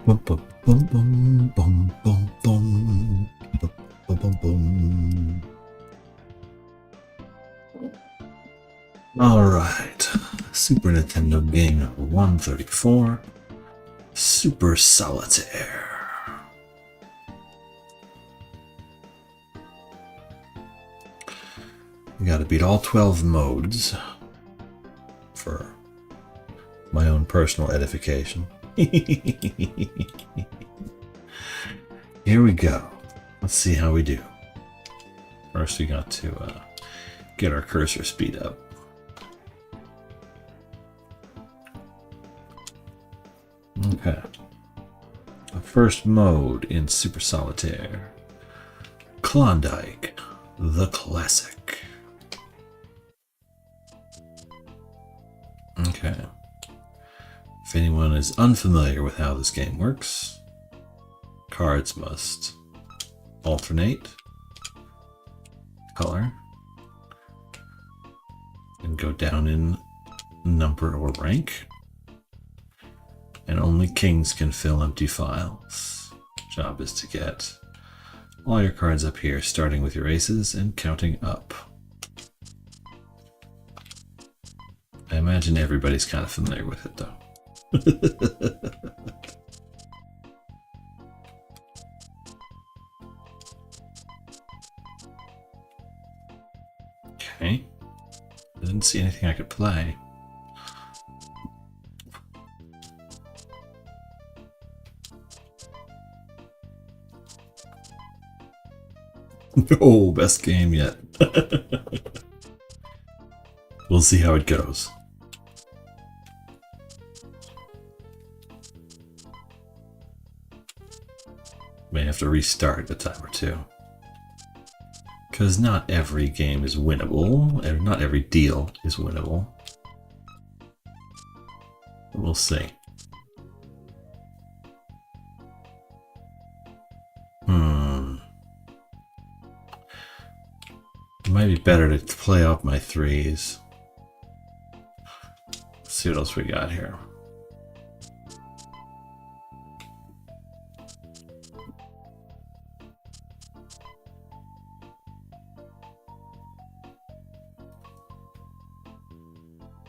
Bum, bum, bum, bum, bum, bum, bum. Bum, bum, bum. All right, Super Nintendo game number 134, Super Solitaire. You gotta beat all 12 modes for my own personal edification. Here we go. Let's see how we do. First, we got to get our cursor speed up. Okay. The first mode in Super Solitaire. Klondike, the classic. Okay. If anyone is unfamiliar with how this game works, cards must alternate color and go down in number or rank, and only kings can fill empty files. Job is to get all your cards up here, starting with your aces and counting up. I imagine everybody's kind of familiar with it, though. Okay. I didn't see anything I could play. Oh, best game yet. We'll see how it goes. May have to restart a time or two. Because not every game is winnable, and not every deal is winnable. We'll see. It might be better to play off my threes. Let's see what else we got here.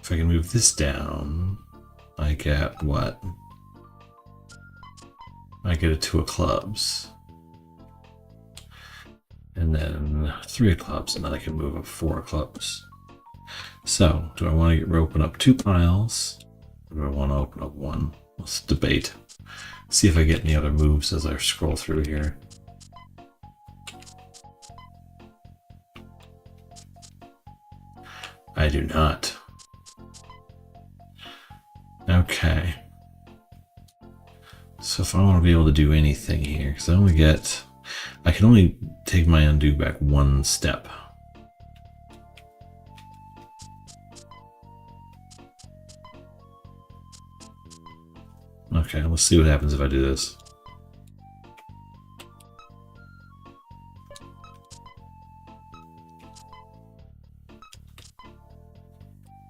If I can move this down, I get what? I get a 2 of clubs. And then 3 of clubs, and then I can move up 4 of clubs. So, do I want to open up 2 piles? Or do I want to open up 1? Let's debate. See if I get any other moves as I scroll through here. I do not. Okay. So if I want to be able to do anything here, because I can only take my undo back 1 step. Okay, let's see what happens if I do this.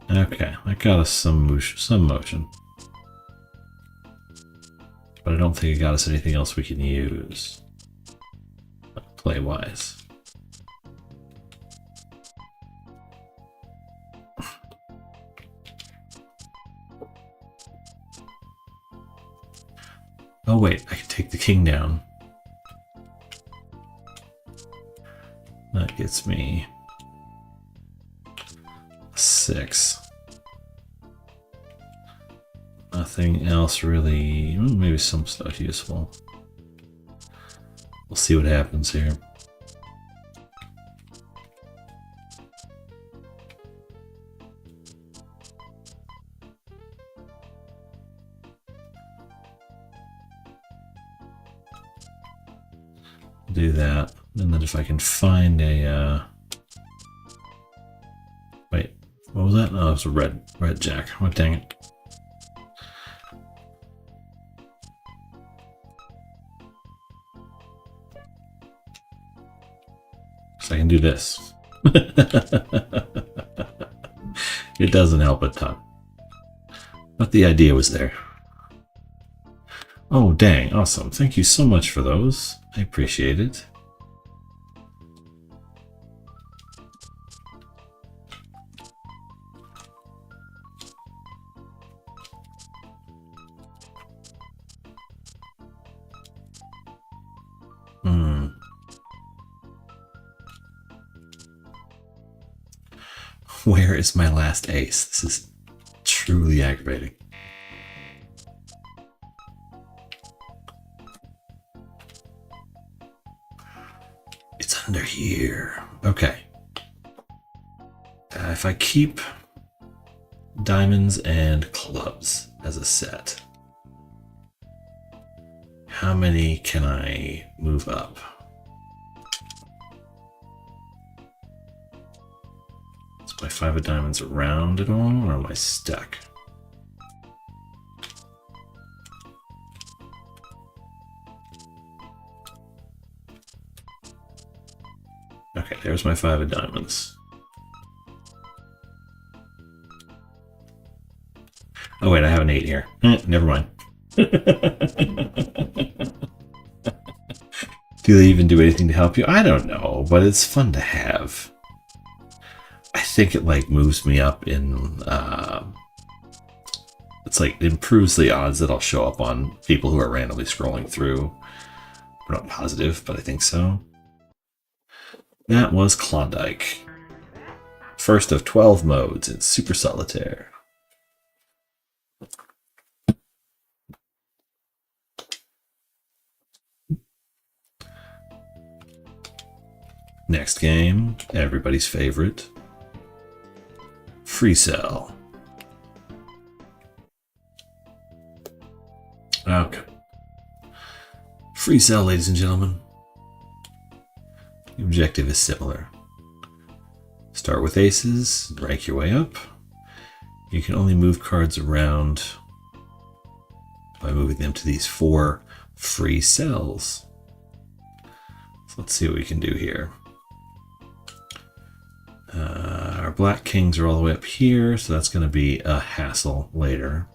Okay, that got us some motion. But I don't think it got us anything else we can use. Play-wise. Oh wait, I can take the king down. That gets me 6. Nothing else really. Maybe some stuff useful. We'll see what happens here. Do that, and then if I can find a wait, what was that? Oh, it was a red jack. Oh, dang it. So I can do this. It doesn't help a ton, but the idea was there. Oh, dang. Awesome. Thank you so much for those. I appreciate it. Where is my last ace? This is truly aggravating. It's under here. Okay. If I keep diamonds and clubs as a set, how many can I move up? Is my 5 of diamonds around at all, or am I stuck? Okay, there's my 5 of diamonds. Oh wait, I have an 8 here. Never mind. Do they even do anything to help you? I don't know, but it's fun to have. I think it like moves me up in it's like it improves the odds that I'll show up on people who are randomly scrolling through. I'm not positive, but I think so. That was Klondike. First of 12 modes in Super Solitaire. Next game, everybody's favorite. Free Cell. Okay. Free Cell, ladies and gentlemen. The objective is similar. Start with aces, rank your way up. You can only move cards around by moving them to these 4 free cells. So let's see what we can do here. Our black kings are all the way up here, so that's going to be a hassle later.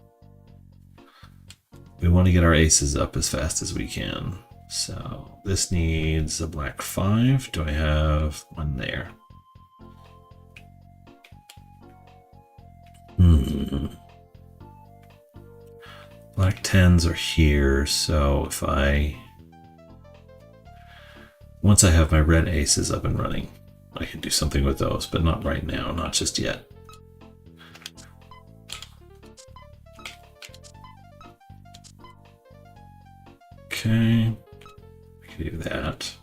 We want to get our aces up as fast as we can. So this needs a black 5. Do I have one there? Black 10s are here, so if once I have my red aces up and running, I can do something with those, but not right now, not just yet. Okay, I can do that.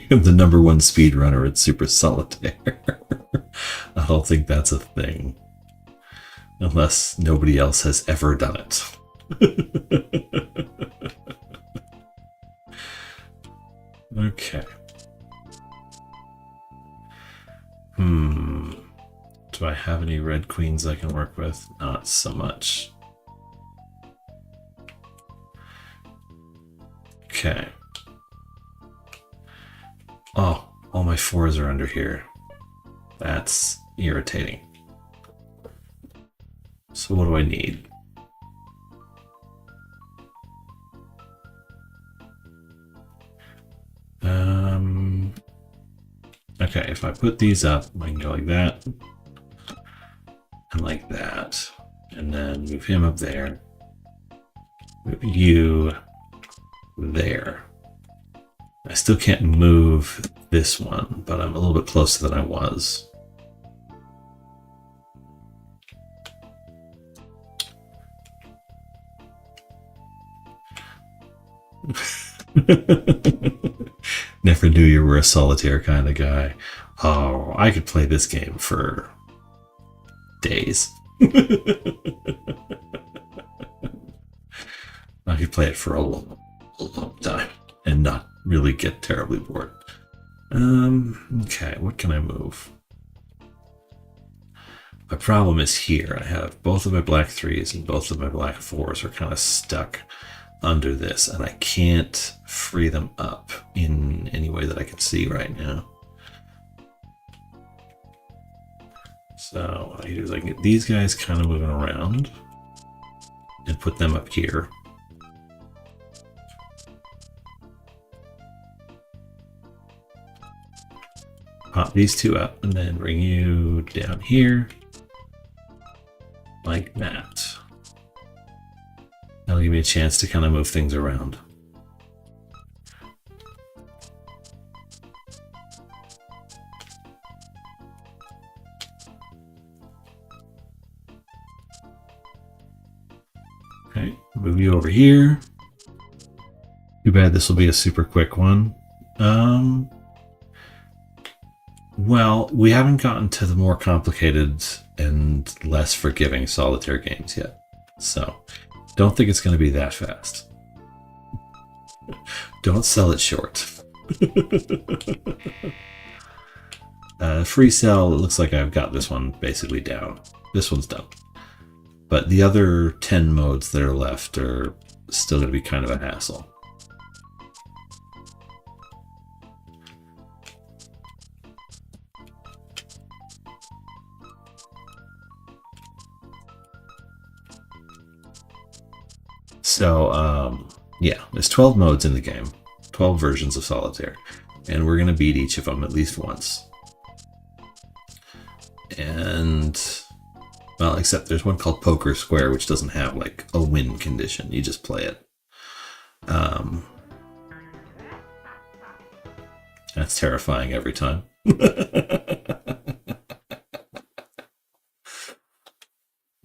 The #1 speedrunner at Super Solitaire. I don't think that's a thing. Unless nobody else has ever done it. Okay. Do I have any red queens I can work with? Not so much. Okay. Oh, all my 4s are under here. That's irritating. So what do I need? Okay, if I put these up, I can go like that, and like that, and then move him up there, move you there. I still can't move this one, but I'm a little bit closer than I was. Never knew you were a solitaire kind of guy. Oh, I could play this game for days. I could play it for a long time and not really get terribly bored. Okay, what can I move? My problem is here. I have both of my black 3s and both of my black 4s are kind of stuck. under this, and I can't free them up in any way that I can see right now. So what I do is I can get these guys kind of moving around and put them up here. Pop these two up and then bring you down here like that. That'll give me a chance to kind of move things around. Okay, move you over here. Too bad this will be a super quick one. Well, we haven't gotten to the more complicated and less forgiving solitaire games yet. So, don't think it's going to be that fast. Don't sell it short. Free cell, it looks like I've got this one basically down. This one's done. But the other 10 modes that are left are still going to be kind of a hassle. So, yeah, there's 12 modes in the game, 12 versions of Solitaire, and we're going to beat each of them at least once. And, well, except there's one called Poker Square, which doesn't have, like, a win condition. You just play it. That's terrifying every time.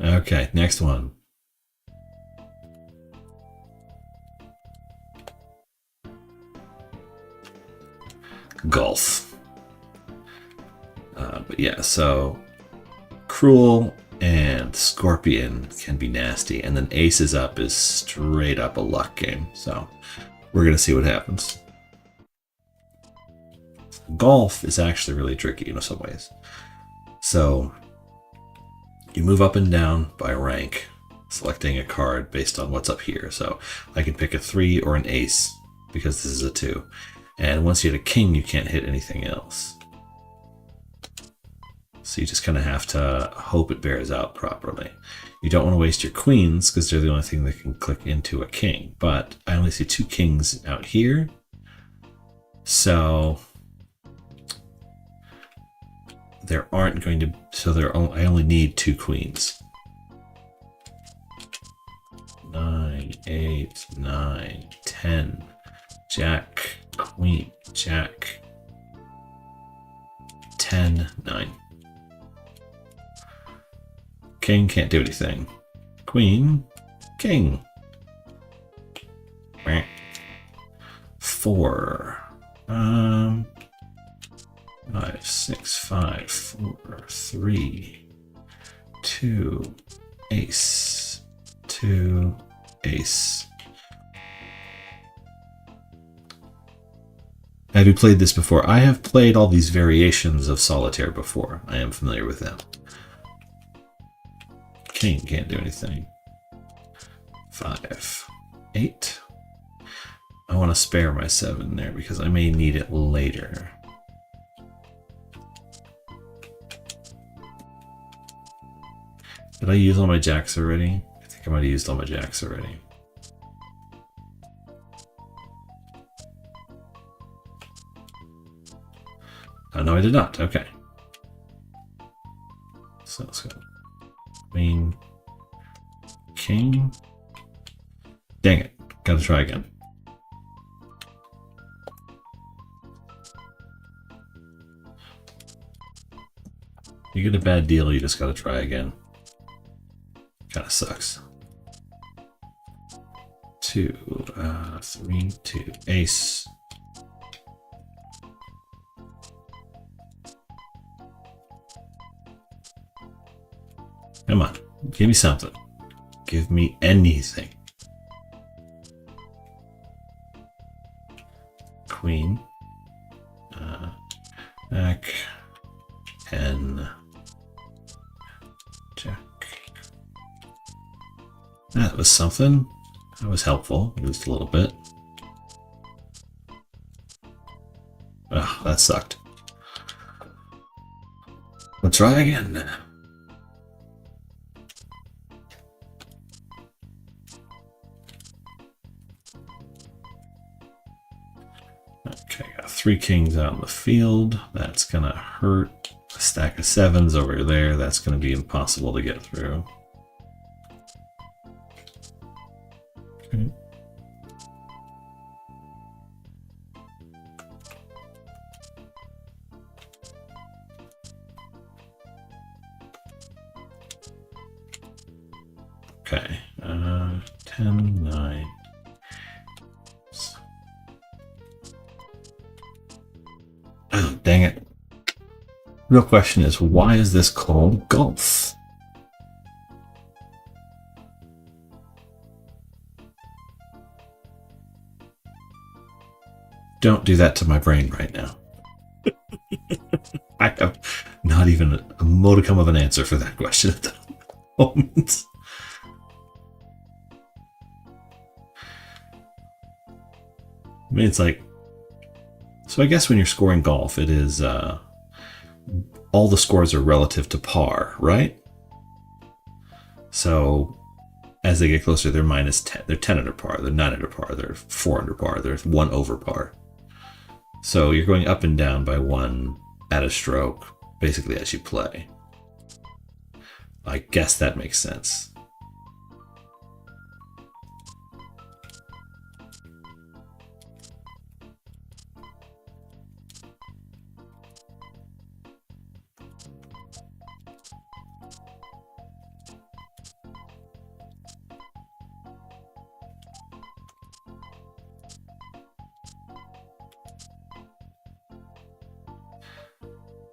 Okay, next one. Golf. But yeah, so Cruel and Scorpion can be nasty, and then Aces Up is straight up a luck game. So we're gonna see what happens. Golf is actually really tricky in some ways. So you move up and down by rank, selecting a card based on what's up here. So I can pick a 3 or an ace because this is a 2. And once you hit a king, you can't hit anything else. So you just kind of have to hope it bears out properly. You don't want to waste your queens because they're the only thing that can click into a king. But I only see 2 kings out here. So there aren't going to, I only need 2 queens. 9, 8, 9, 10, Jack, Queen, Jack, 10, 9. King can't do anything. Queen, king. 4. 5, 6, 5, 4, 3, 2, ace, 2, ace. Have you played this before? I have played all these variations of Solitaire before. I am familiar with them. King can't do anything. 5, 8. I want to spare my 7 there because I may need it later. Did I use all my jacks already? I think I might have used all my jacks already. Oh, no, I did not. Okay. So let's go. Queen, king. Dang it. Gotta try again. You get a bad deal, you just gotta try again. Kinda sucks. 2, 3, 2, ace. Come on, give me something. Give me anything. Queen. Jack. 10. Jack. That was something. That was helpful, just a little bit. Ugh, that sucked. Let's try again. Okay, got 3 kings out in the field. That's gonna hurt. A stack of 7s over there. That's gonna be impossible to get through. Okay. Okay, 10, 9. Oh, dang it. Real question is, why is this called golf? Don't do that to my brain right now. I have not even a modicum of an answer for that question at the moment. I mean, it's like, so I guess when you're scoring golf, it is all the scores are relative to par, right? So as they get closer, they're minus 10. They're 10 under par. They're 9 under par. They're 4 under par. They're 1 over par. So you're going up and down by 1 at a stroke, basically as you play. I guess that makes sense.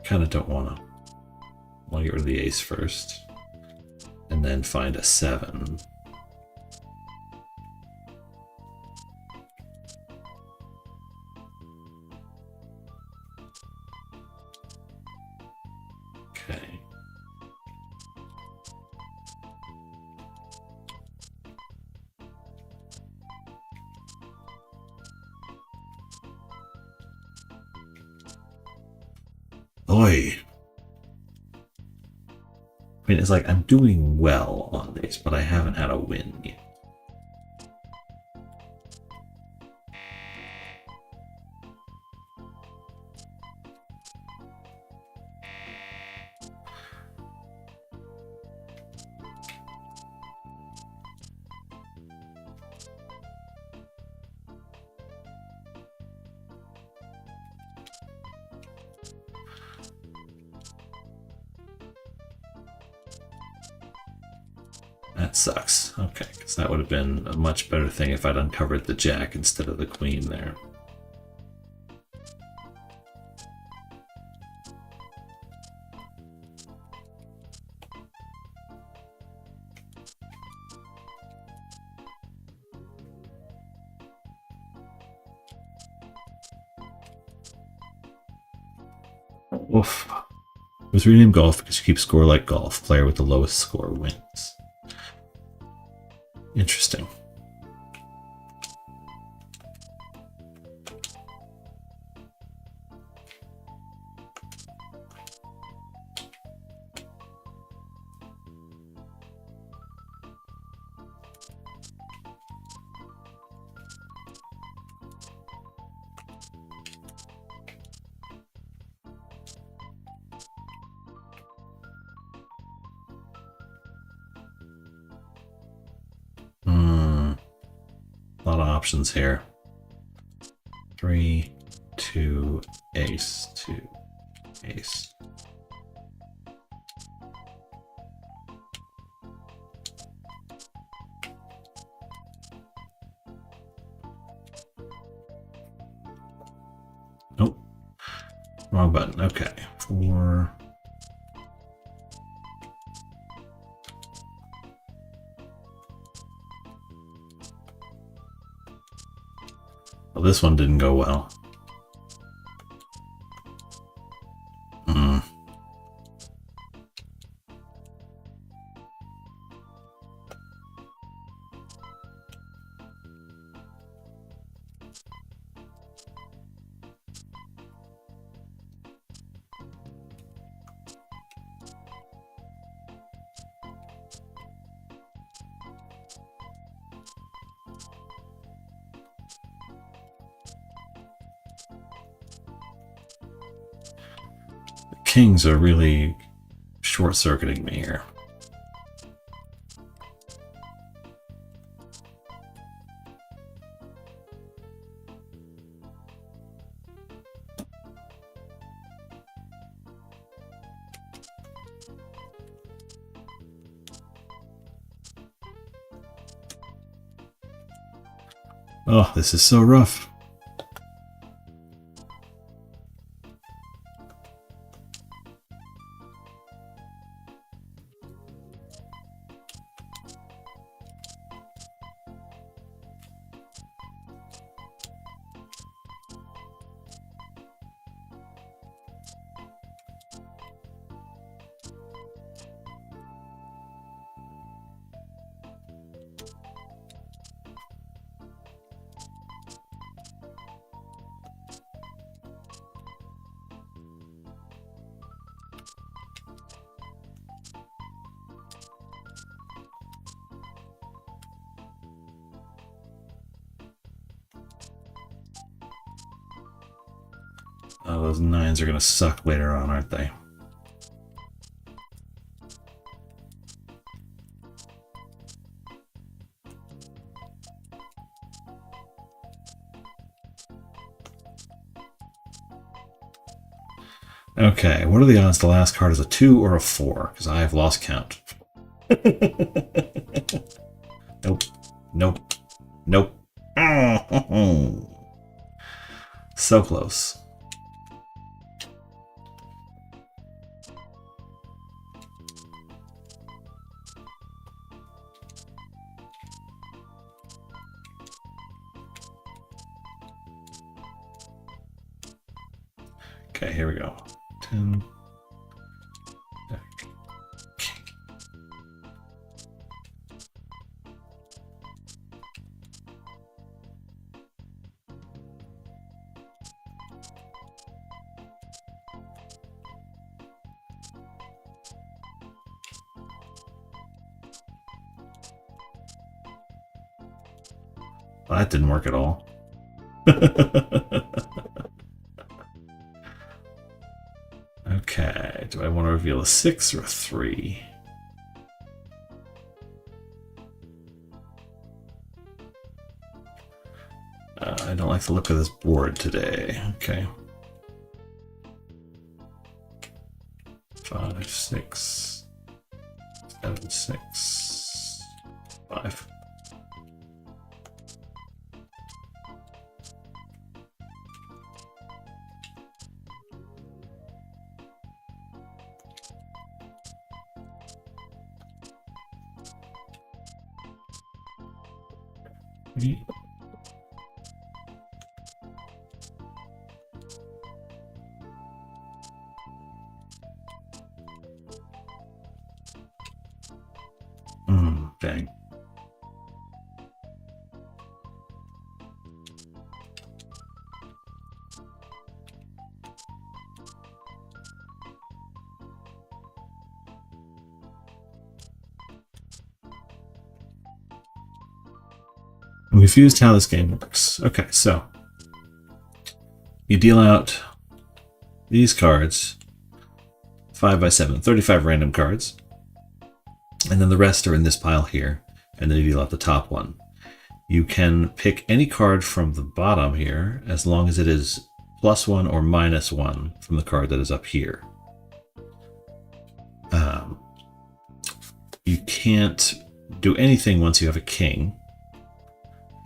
Kind of don't want to get rid of the ace first and then find a 7. Okay. Oy. I mean, it's like I'm doing well on these, but I haven't had a win yet. That sucks. Okay, because that would have been a much better thing if I'd uncovered the jack instead of the queen there. Oof. It was renamed golf because you keep score like golf. Player with the lowest score wins. Interesting. A lot of options here. 3, 2, ace, 2, ace. Nope. Wrong button. Okay. 4. Well, this one didn't go well. kings are really short-circuiting me here. Oh, this is so rough. Oh, those 9s are going to suck later on, aren't they? Okay, what are the odds the last card is a 2 or a 4? Because I have lost count. Nope. Nope. Nope. So close. Okay, here we go. 10. Well, that didn't work at all. Okay, do I want to reveal a 6 or a 3? I don't like the look of this board today. Okay. 5, 6, 7, 6, 5. Dang. I'm confused how this game works. Okay, so you deal out these cards, 5 by 7, 35 random cards, and then the rest are in this pile here, and then you deal out the top one. You can pick any card from the bottom here as long as it is +1 or -1 from the card that is up here. You can't do anything once you have a king.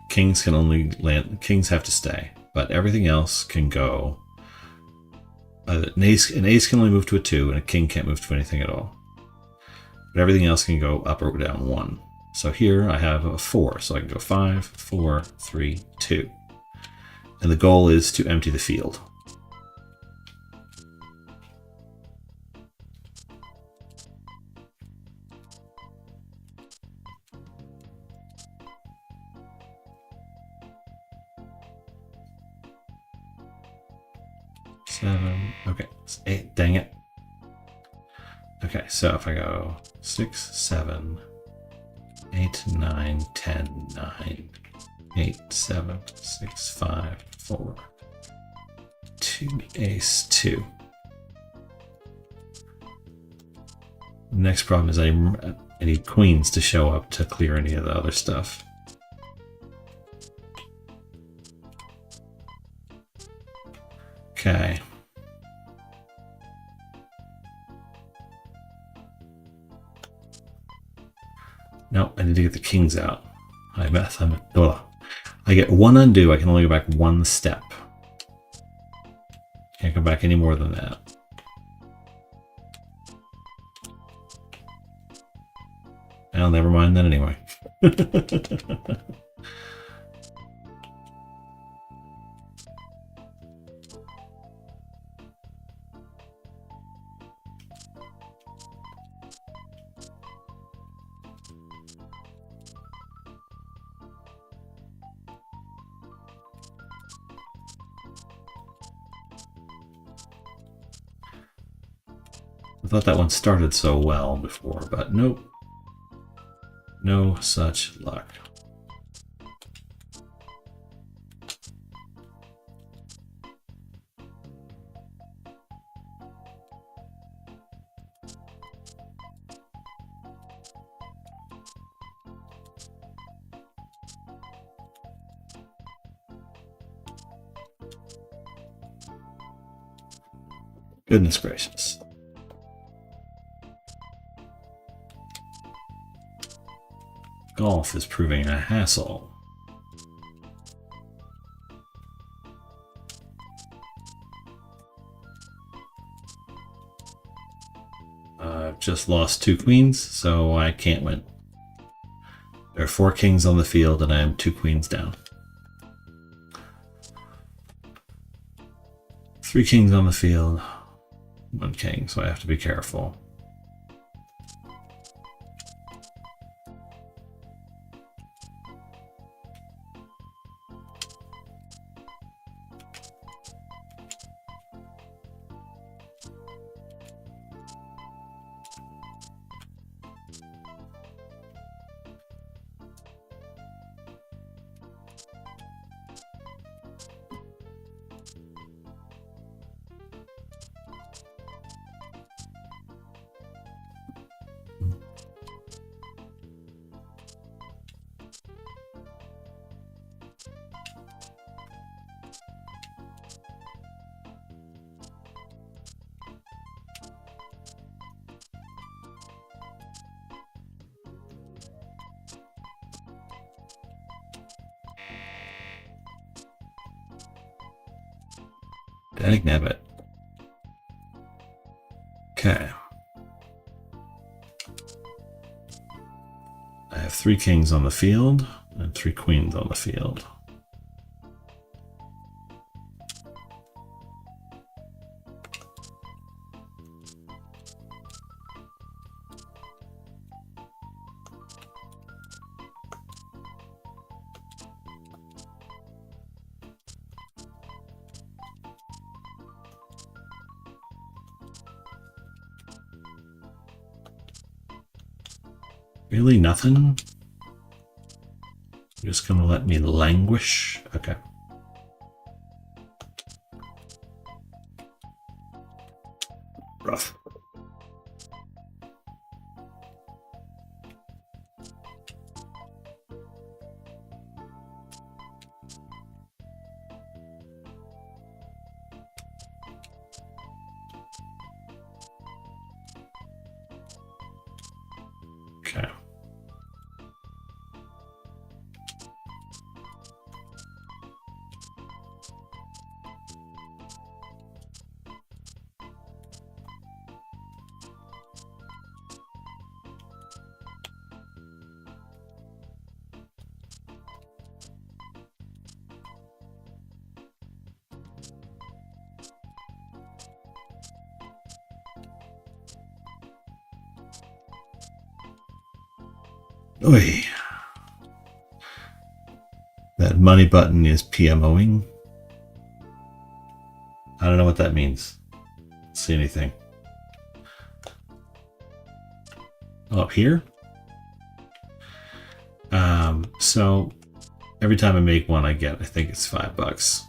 Kings can only land, kings have to stay, but everything else can go. An ace can only move to a 2, and a king can't move to anything at all. But everything else can go up or down 1. So here I have a 4, so I can go 5, 4, 3, 2. And the goal is to empty the field. Okay, it's 8, dang it. Okay, so if I go 6, 7, 8, 9, 10, 9, 8, 7, 6, 5, 4, 2, ace, 2. Next problem is I need queens to show up to clear any of the other stuff. Okay. No, I need to get the kings out. I get one undo. I can only go back one step. Can't go back any more than that. Well, never mind that anyway. I thought that one started so well before, but nope. No such luck. Goodness gracious. Golf is proving a hassle. I've just lost 2 queens, so I can't win. There are 4 kings on the field, and I am 2 queens down. 3 kings on the field, 1 king, so I have to be careful. Dagnabbit. Okay. I have 3 kings on the field and 3 queens on the field. Really nothing? You're just gonna let me languish? Okay. Rough. Okay. Oy. That money button is PMOing. I don't know what that means. Don't see anything. Oh, up here? So every time I make one, I think it's $5.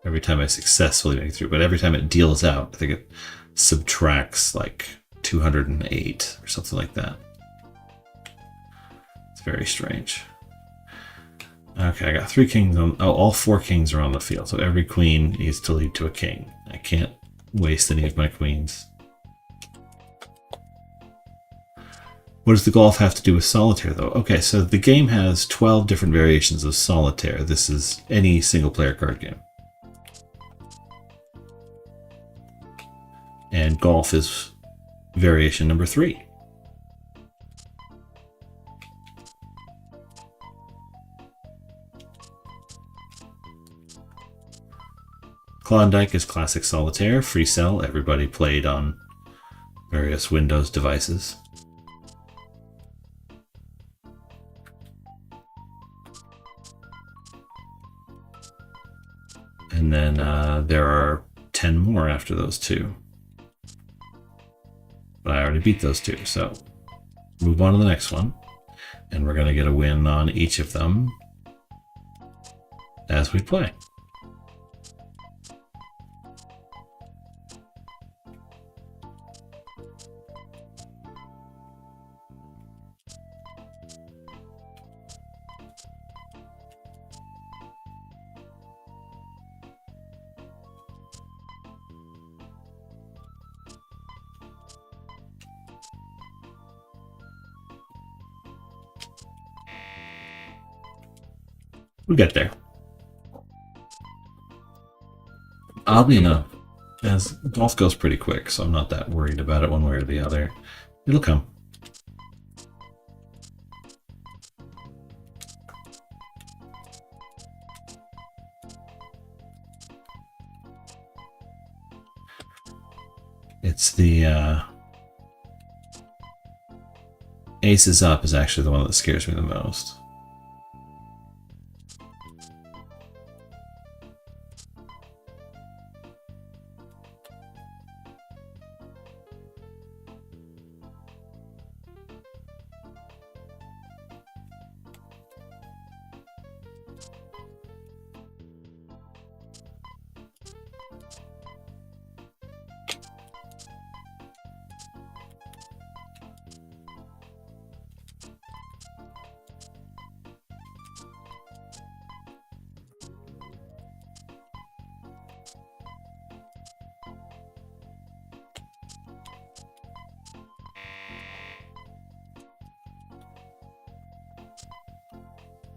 Every time I successfully make it through, but every time it deals out, I think it subtracts like 208 or something like that. It's very strange. Okay, I got 3 kings on. Oh, all 4 kings are on the field, so every queen needs to lead to a king. I can't waste any of my queens. What does the golf have to do with solitaire, though? Okay, so the game has 12 different variations of solitaire. This is any single-player card game. And golf is variation number 3. Klondike is classic solitaire, free cell. Everybody played on various Windows devices. And then there are 10 more after those 2. But I already beat those 2, so move on to the next one. And we're going to get a win on each of them as we play. We get there. Oddly enough, as golf goes pretty quick, so I'm not that worried about it one way or the other. It'll come. It's the aces up is actually the one that scares me the most.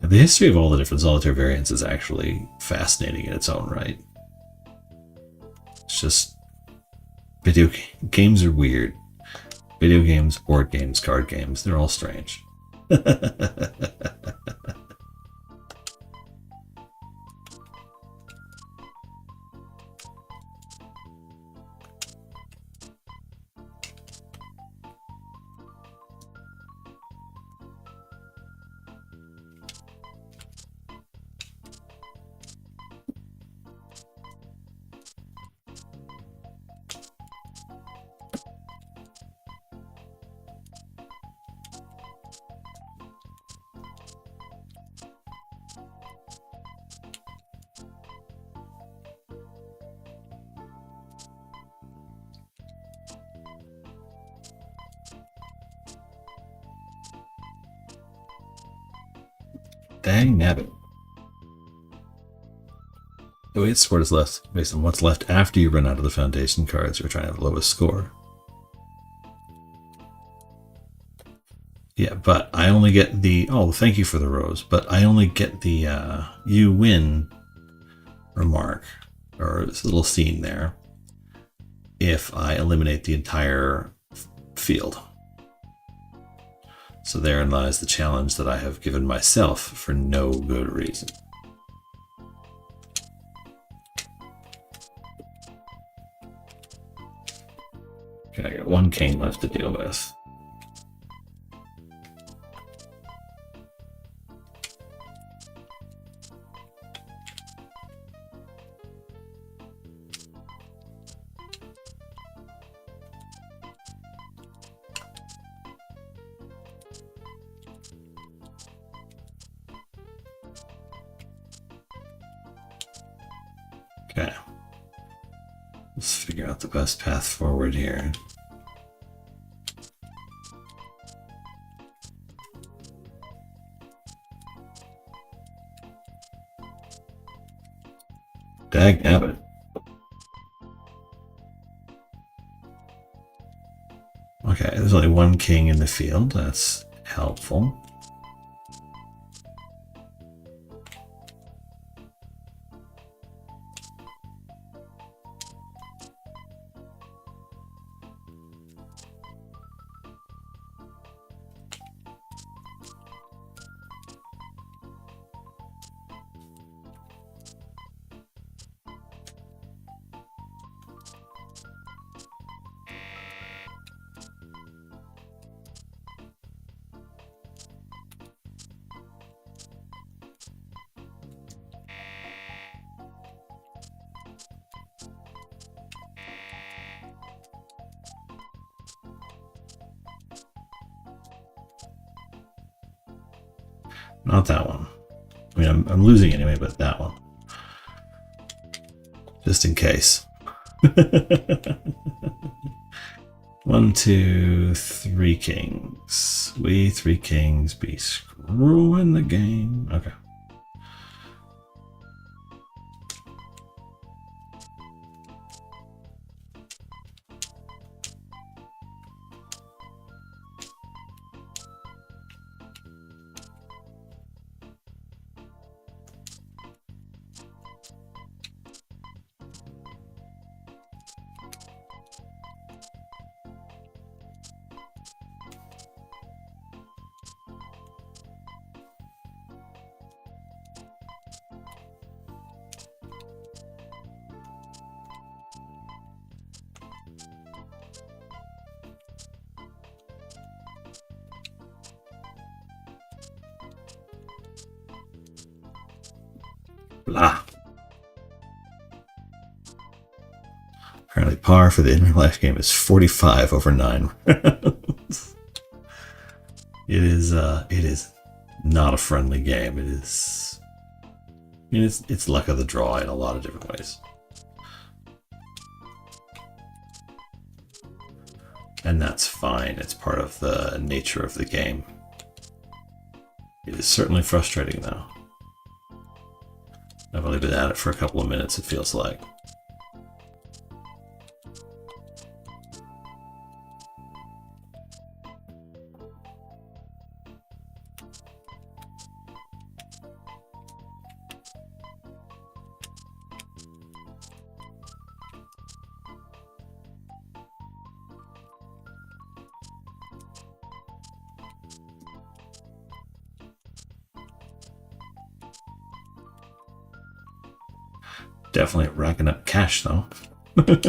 The history of all the different solitaire variants is actually fascinating in its own right. It's just video games are weird. Video games, board games, card games, they're all strange. Dang nabbit. The way sport is left based on what's left after you run out of the foundation cards or trying to have the lowest score. Yeah, but I only get the... Oh, thank you for the rose. But I only get the you win remark, or this little scene there, if I eliminate the entire field. So therein lies the challenge that I have given myself for no good reason. Okay, I got 1 king left to deal with. Okay, let's figure out the best path forward here. Dagnabbit. Okay, there's only one king in the field. That's helpful. Not that one. I mean, I'm losing anyway, but that one. Just in case. 1, 2, 3 kings. We 3 kings be screwing the game. Okay. Blah. Apparently par for the in real life game is 45 over 9 rounds. It is not a friendly game. It is, I mean, it's luck of the draw in a lot of different ways. And that's fine. It's part of the nature of the game. It is certainly frustrating though. I've only been at it for a couple of minutes, it feels like. Definitely racking up cash though. Okay,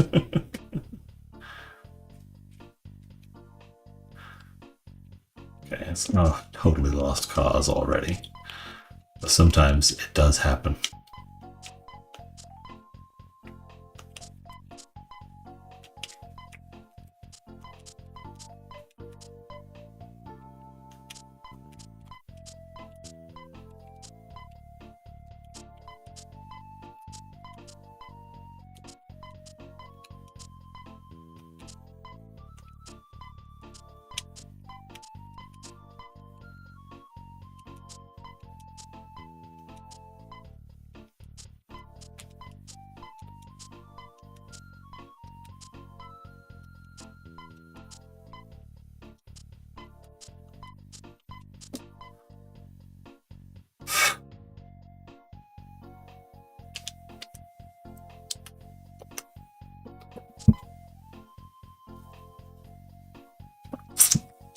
it's not a totally lost cause already. But sometimes it does happen.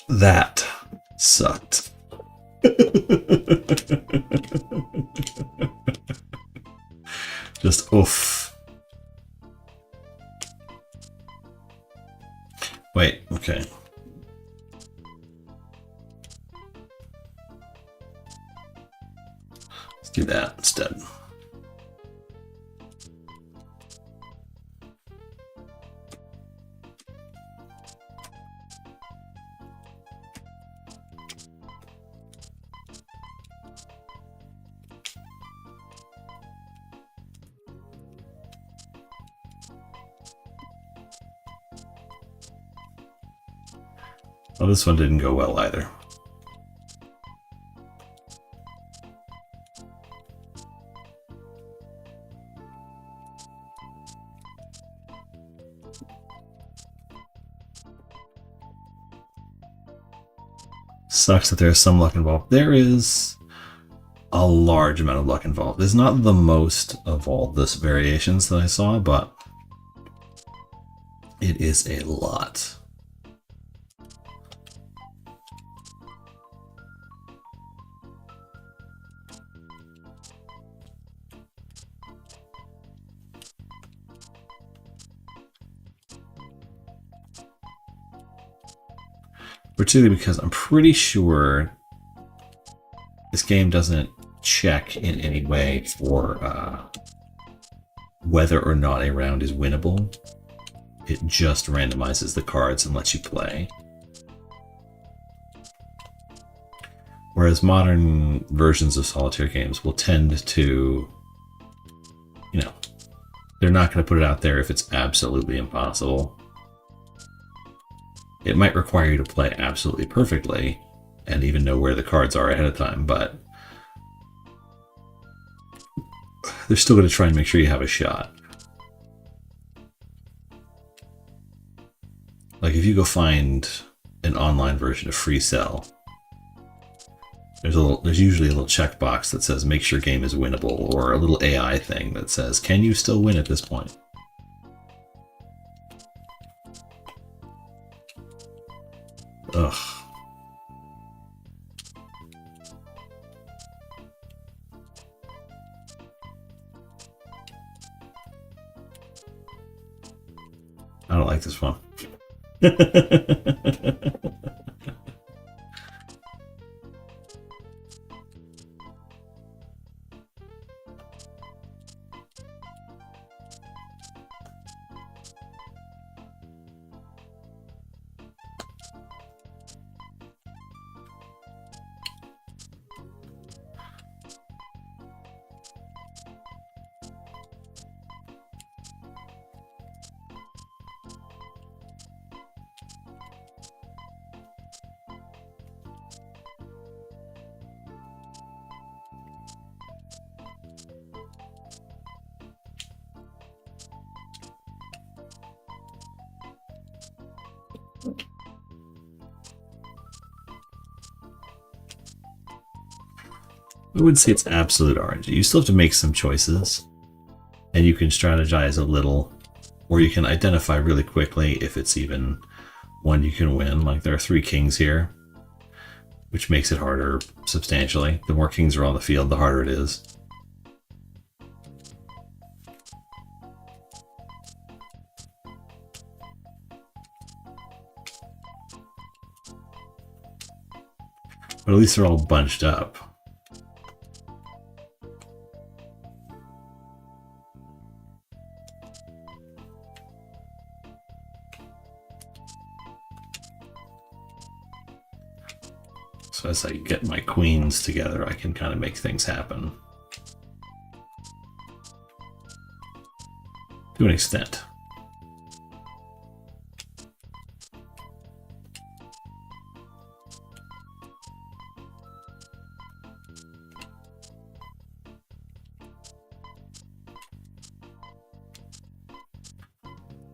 That sucked. Just oof. Wait, okay. Let's do that instead. Well, this one didn't go well either. Sucks that there's some luck involved. There is a large amount of luck involved. It's not the most of all this variations that I saw, but it is a lot. Particularly because I'm pretty sure this game doesn't check in any way for whether or not a round is winnable. It just randomizes the cards and lets you play. Whereas modern versions of solitaire games will tend to, you know, they're not going to put it out there if it's absolutely impossible. It might require you to play absolutely perfectly and even know where the cards are ahead of time, but they're still going to try and make sure you have a shot. Like if you go find an online version of Free Cell, there's usually a little checkbox that says make sure game is winnable, or a little AI thing that says, can you still win at this point? Ugh. I don't like this one. I wouldn't say it's absolute RNG. You still have to make some choices, and you can strategize a little, or you can identify really quickly if it's even one you can win. Like there are 3 kings here, which makes it harder substantially. The more kings are on the field, the harder it is. But at least they're all bunched up. So as I get my queens together, I can kind of make things happen. To an extent.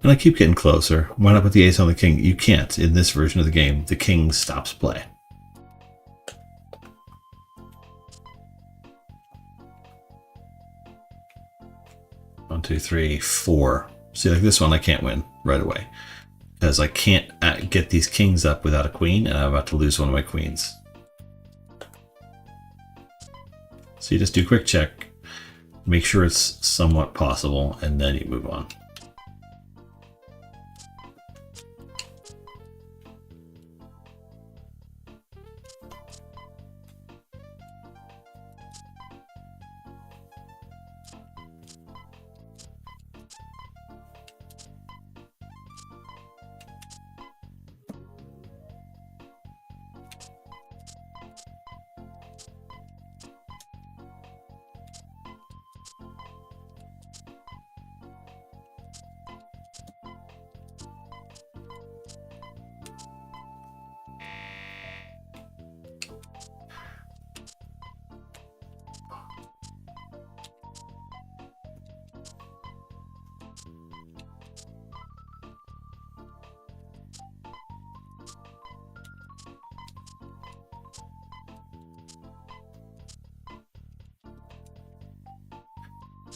And I keep getting closer. Why not put the ace on the king? You can't. In this version of the game, the king stops play. One, two, three, 4. See, like this one, I can't win right away. Because I can't get these kings up without a queen, and I'm about to lose one of my queens. So you just do quick check, make sure it's somewhat possible, and then you move on.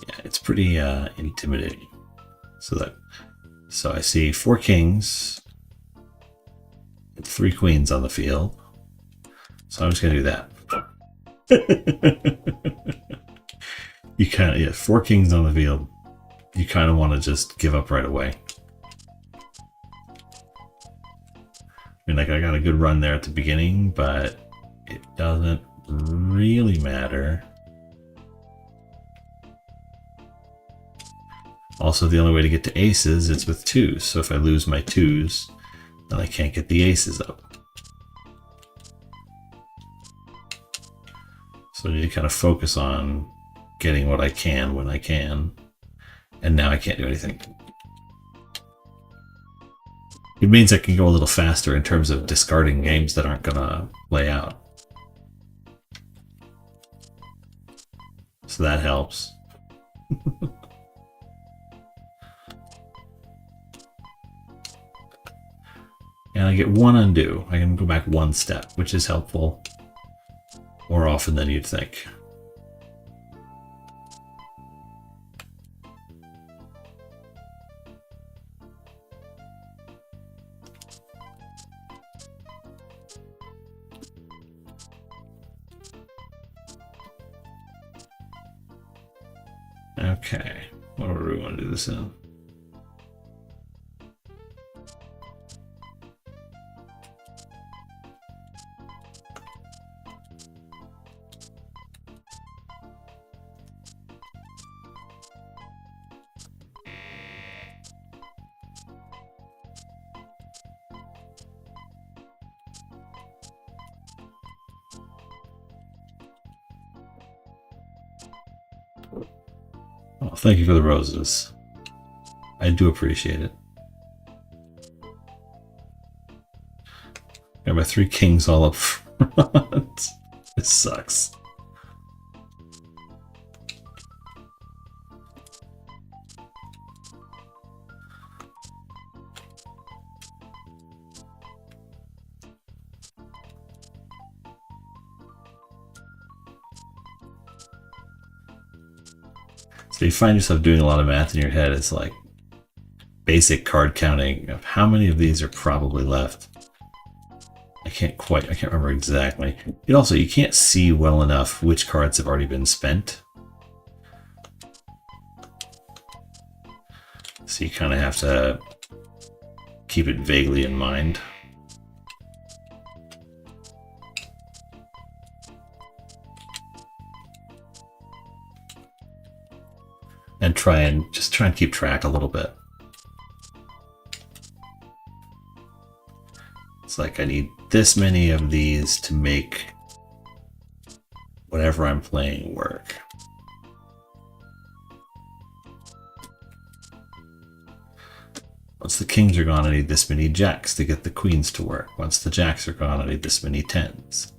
Yeah, it's pretty intimidating. So I see 4 kings, and 3 queens on the field. So I'm just gonna do that. You kind of, yeah, 4 kings on the field. You kind of want to just give up right away. I mean, like, I got a good run there at the beginning, but it doesn't really matter. Also, the only way to get to aces is with 2s. So if I lose my 2s, then I can't get the aces up. So I need to kind of focus on getting what I can when I can. And now I can't do anything. It means I can go a little faster in terms of discarding games that aren't gonna play out. So that helps. And I get 1 undo. I can go back 1 step, which is helpful more often than you'd think. Okay, what order do we want to do this in? Well, thank you for the roses. I do appreciate it. Got my 3 kings all up front. This sucks. So you find yourself doing a lot of math in your head. It's like basic card counting of how many of these are probably left. I can't remember exactly. You can't see well enough which cards have already been spent. So you kind of have to keep it vaguely in mind. And try and keep track a little bit. It's like I need this many of these to make whatever I'm playing work. Once the kings are gone, I need this many jacks to get the queens to work. Once the jacks are gone, I need this many 10s.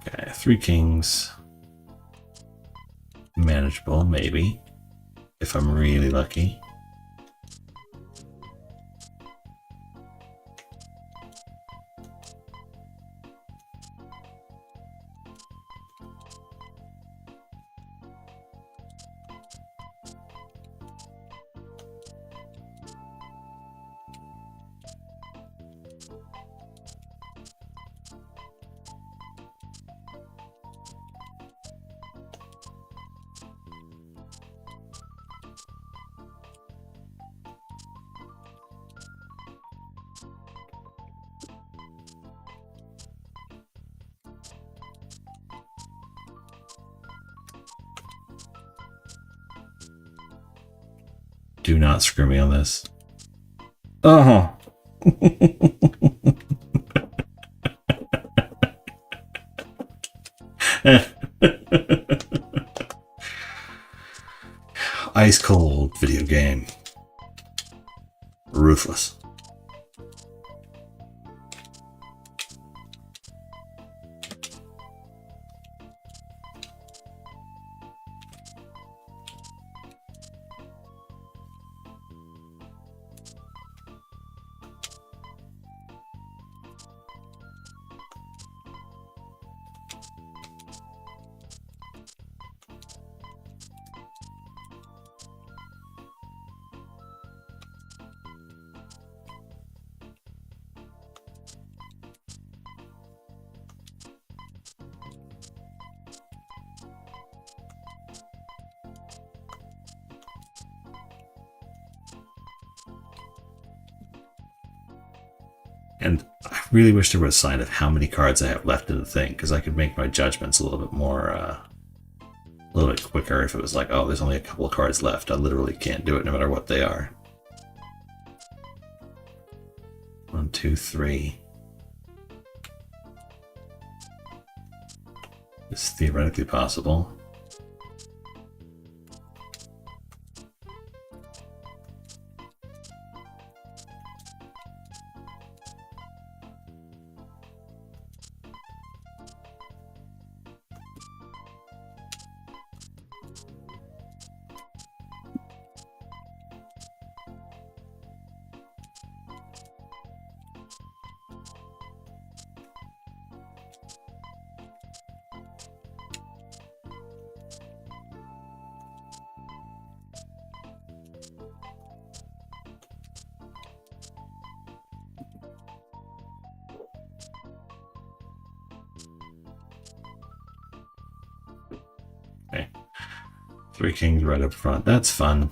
Okay, 3 kings. Manageable, maybe. If I'm really lucky. Do not screw me on this. Oh, Ice cold video game. Ruthless. And I really wish there was a sign of how many cards I have left in the thing, because I could make my judgments a little bit more, a little bit quicker if it was like, oh, there's only a couple of cards left. I literally can't do it no matter what they are. 1, 2, 3. It's theoretically possible. Okay. 3 kings right up front. That's fun.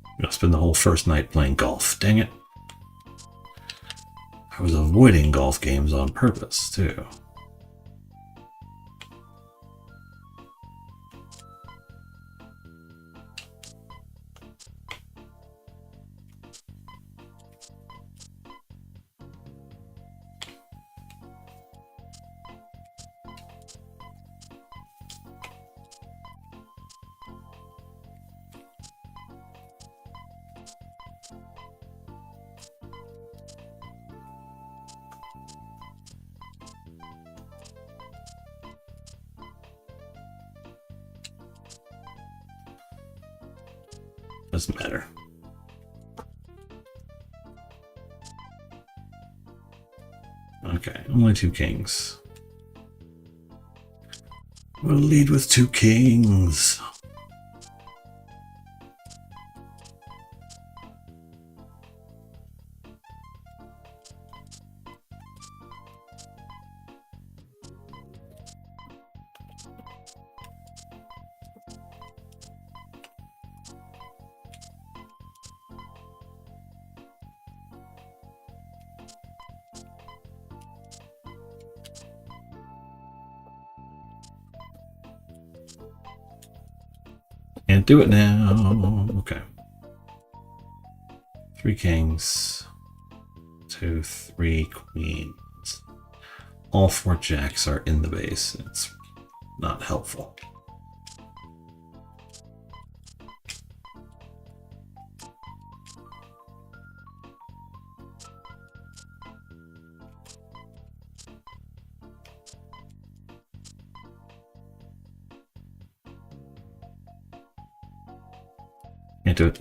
I'm gonna spend the whole first night playing golf. Dang it. I was avoiding golf games on purpose, too. Doesn't matter. Okay, only 2 kings. We'll lead with 2 kings. Can't do it now. Okay. 3 kings. 2, 3 queens. All 4 jacks are in the base. It's not helpful. Can't do it.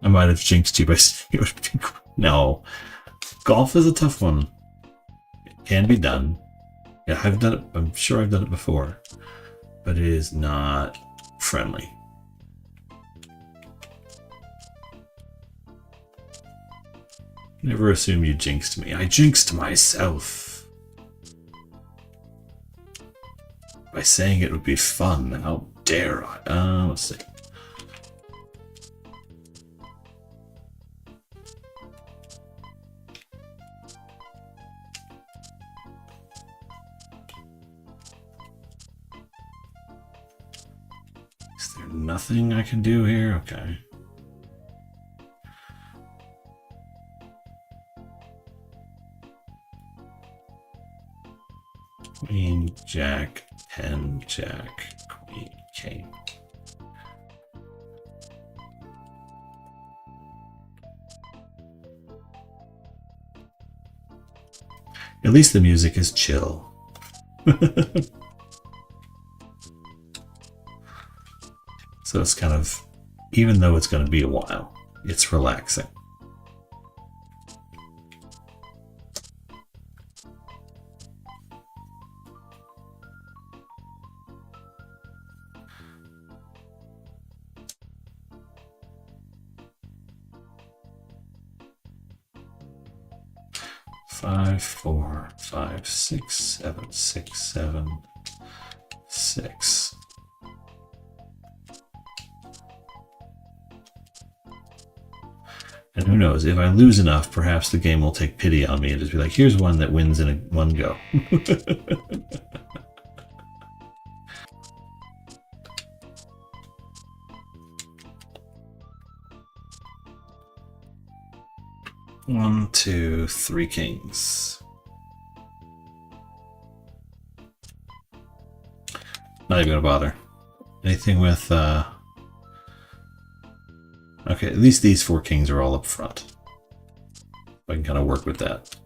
I might have jinxed you by saying it would be. No. Golf is a tough one. It can be done. Yeah, I've done it. I'm sure I've done it before. But it is not friendly. Never assume you jinxed me. I jinxed myself. By saying it would be fun. How dare I? Let's see. Is there nothing I can do here? Okay. Queen, Jack, 10, Jack, Queen, King. At least the music is chill. So it's kind of, even though it's going to be a while, it's relaxing. Five, 4, 5, 6, 7, 6, 7, 6. And who knows, if I lose enough, perhaps the game will take pity on me and just be like, here's one that wins in one go. One, 2, 3 kings. Not even gonna bother. Anything with, okay, at least these 4 kings are all up front. I can kind of work with that.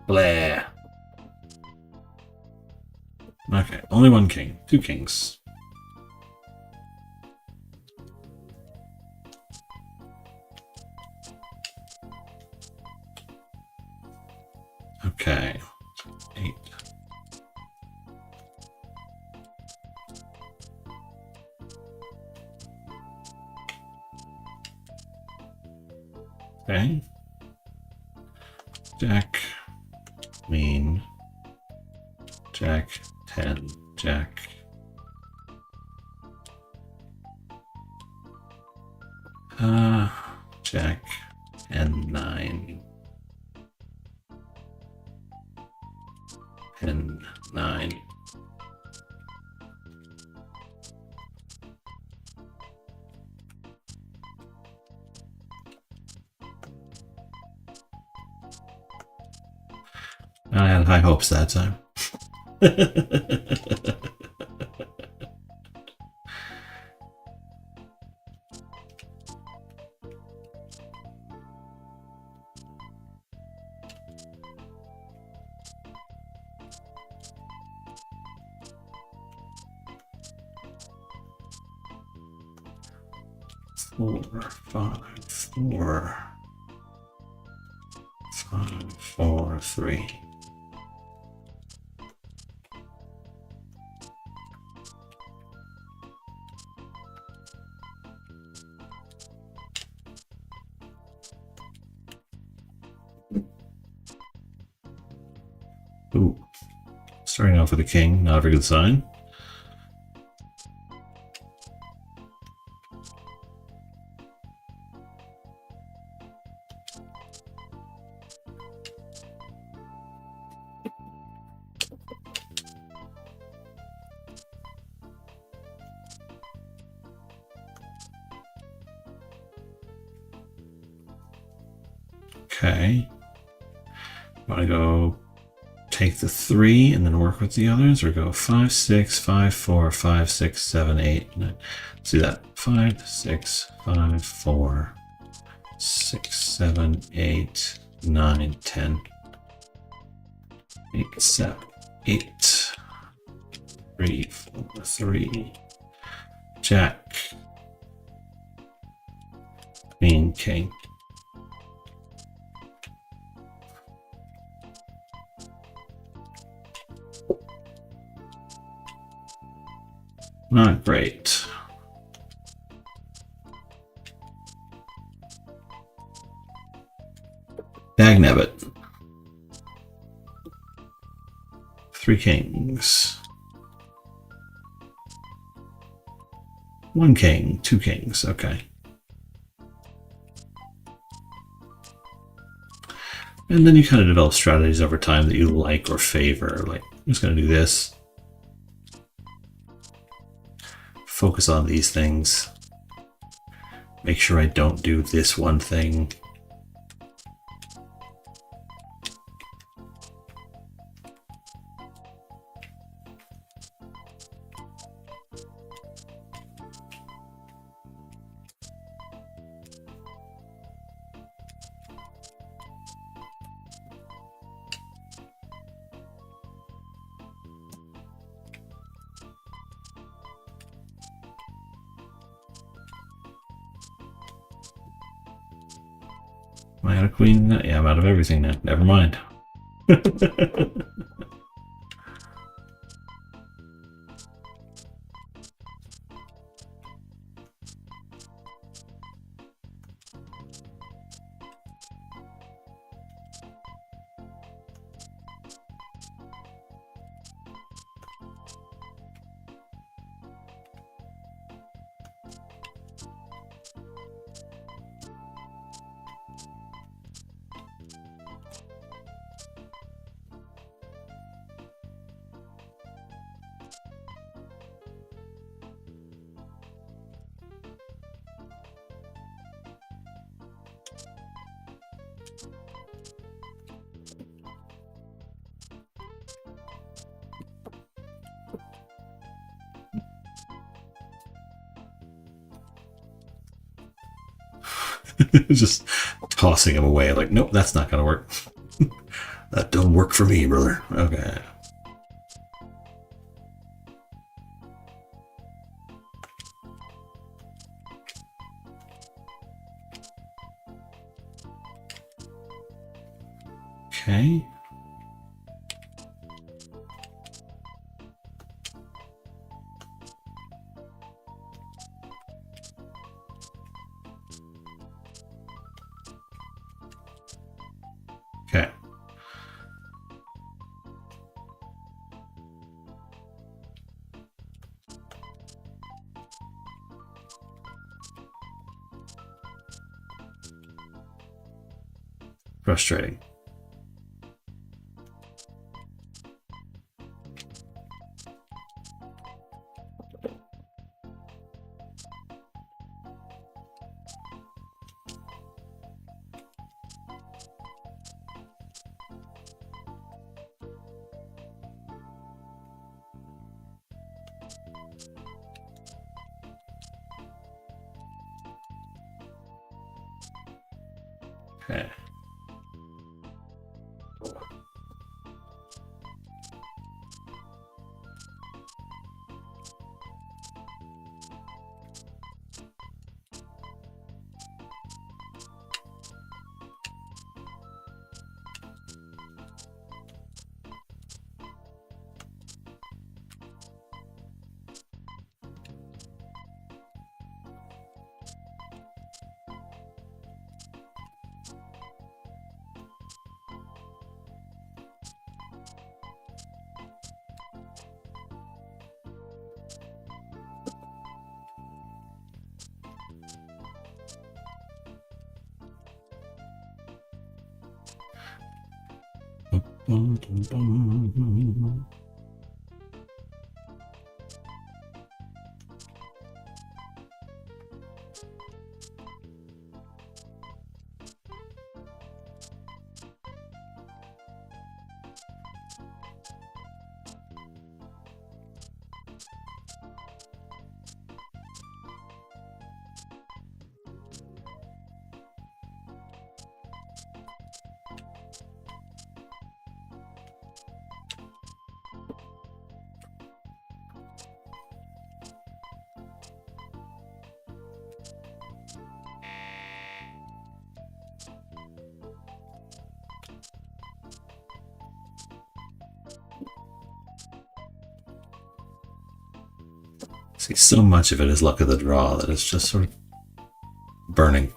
Blah. Okay, only 1 king. 2 kings. Okay. 8. Okay. Jack. Queen, Jack, 10, Jack. Jack, and 9. And 9. I had high hopes that time. 4, 5, 4, 5, 4, 3. Ooh, starting off with a king, not a very good sign. Okay. Want to go take the 3 and then work with the others, or go 5, 6, 5, 4, 5, 6, 7, 8, 9. Let's do that. 5, 6, 5, 4, 6, 7, 8, 9, 10. 8, 7, 8. 3, 4, 3. Jack. Queen, king. Not great. Dagnabbit. 3 kings. 1 king, 2 kings, okay. And then you kind of develop strategies over time that you like or favor. Like, I'm just going to do this. Focus on these things. Make sure I don't do this one thing. Am I out of queen? Yeah, I'm out of everything now. Never mind. Just tossing him away like, nope, that's not gonna work. That don't work for me, brother. Okay. Okay. Okay. Frustrating. Okay. Bum, bum, bum. See, so much of it is luck of the draw that it's just sort of burning.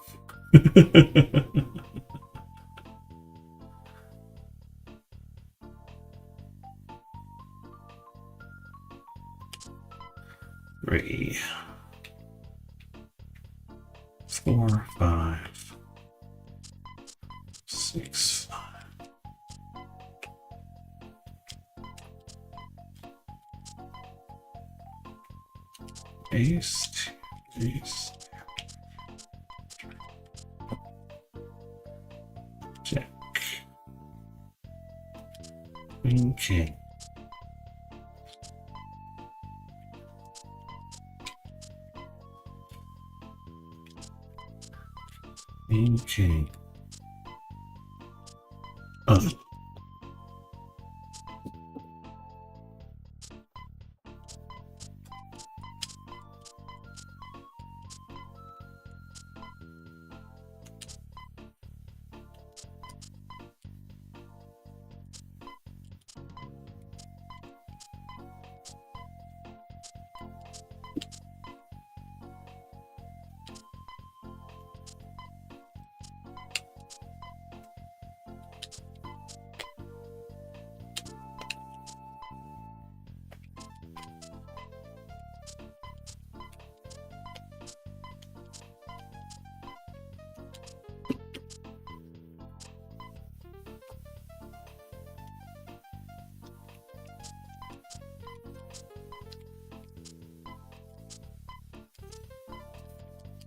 Three, 4, 5, 6, 5. Ace, ace, jack, queen, king. Queen, king. Oh.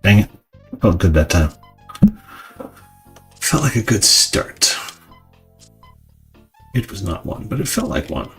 Dang it. Felt good that time. Felt like a good start. It was not one, but it felt like one.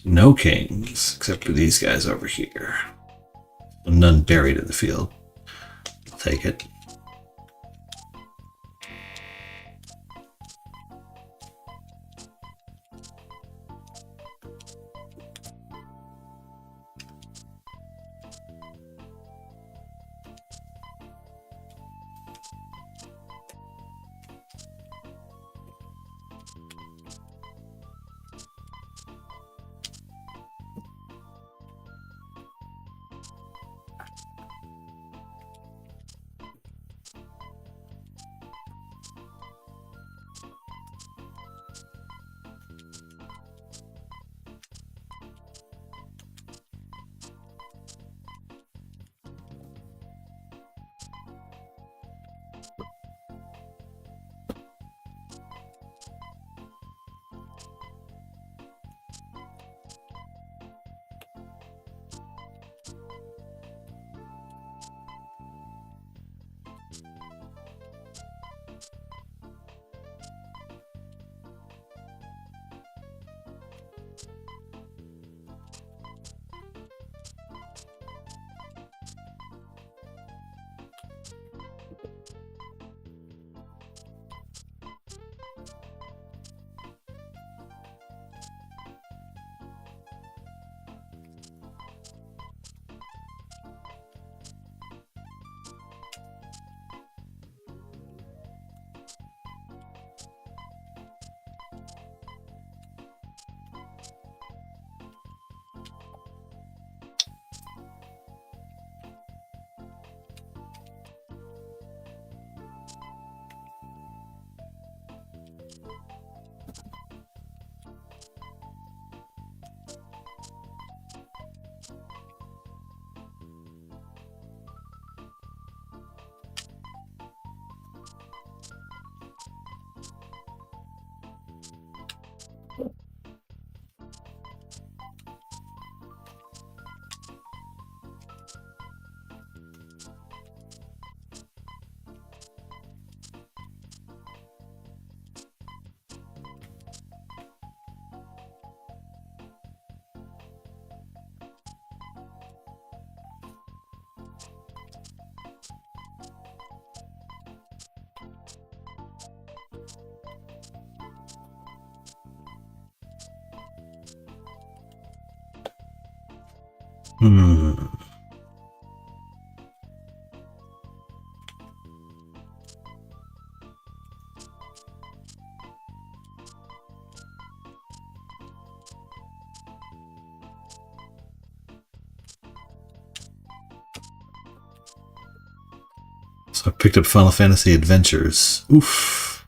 No kings, except for these guys over here. None buried in the field. I'll take it. Hmm. So I picked up Final Fantasy Adventures. Oof.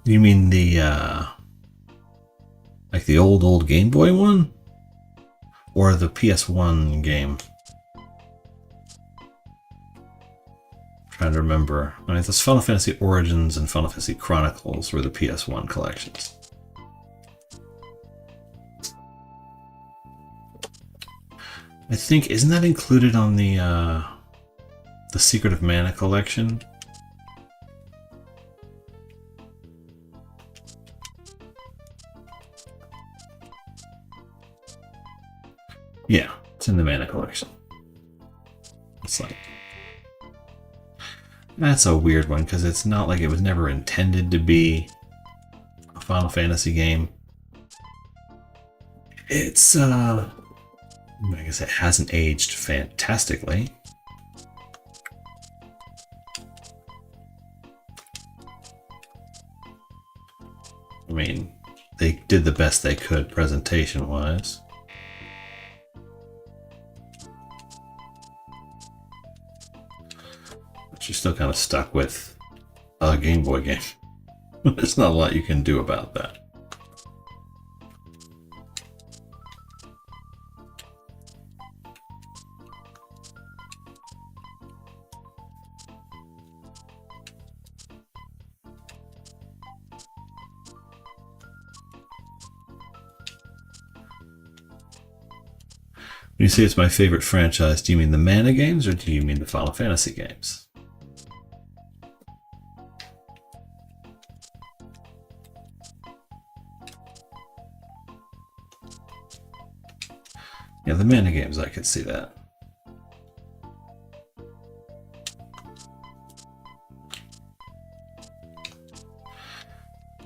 You mean the like the old Game Boy one? Or the PS1 game? I'm trying to remember. I mean, this Final Fantasy Origins and Final Fantasy Chronicles were the PS1 collections. I think, isn't that included on the Secret of Mana collection? Yeah, it's in the Mana collection. It's like, that's a weird one because it's not like it was never intended to be a Final Fantasy game. It's I guess it hasn't aged fantastically. I mean, they did the best they could presentation-wise. But you're still kind of stuck with a Game Boy game. There's not a lot you can do about that. When you say it's my favorite franchise, do you mean the Mana games or do you mean the Final Fantasy games? Yeah, the Mana games, I could see that.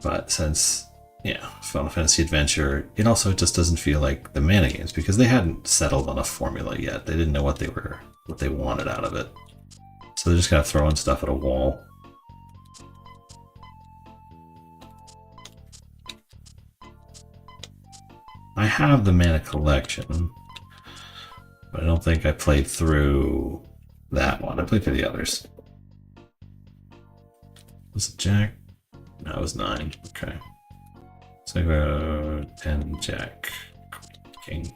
But since, yeah, Final Fantasy Adventure, it also just doesn't feel like the Mana games because they hadn't settled on a formula yet. They didn't know what they wanted out of it. So they're just kind of throwing stuff at a wall. I have the Mana collection, but I don't think I played through that one. I played through the others. Was it Jack? No, it was 9. Okay. So I go 10, Jack, King.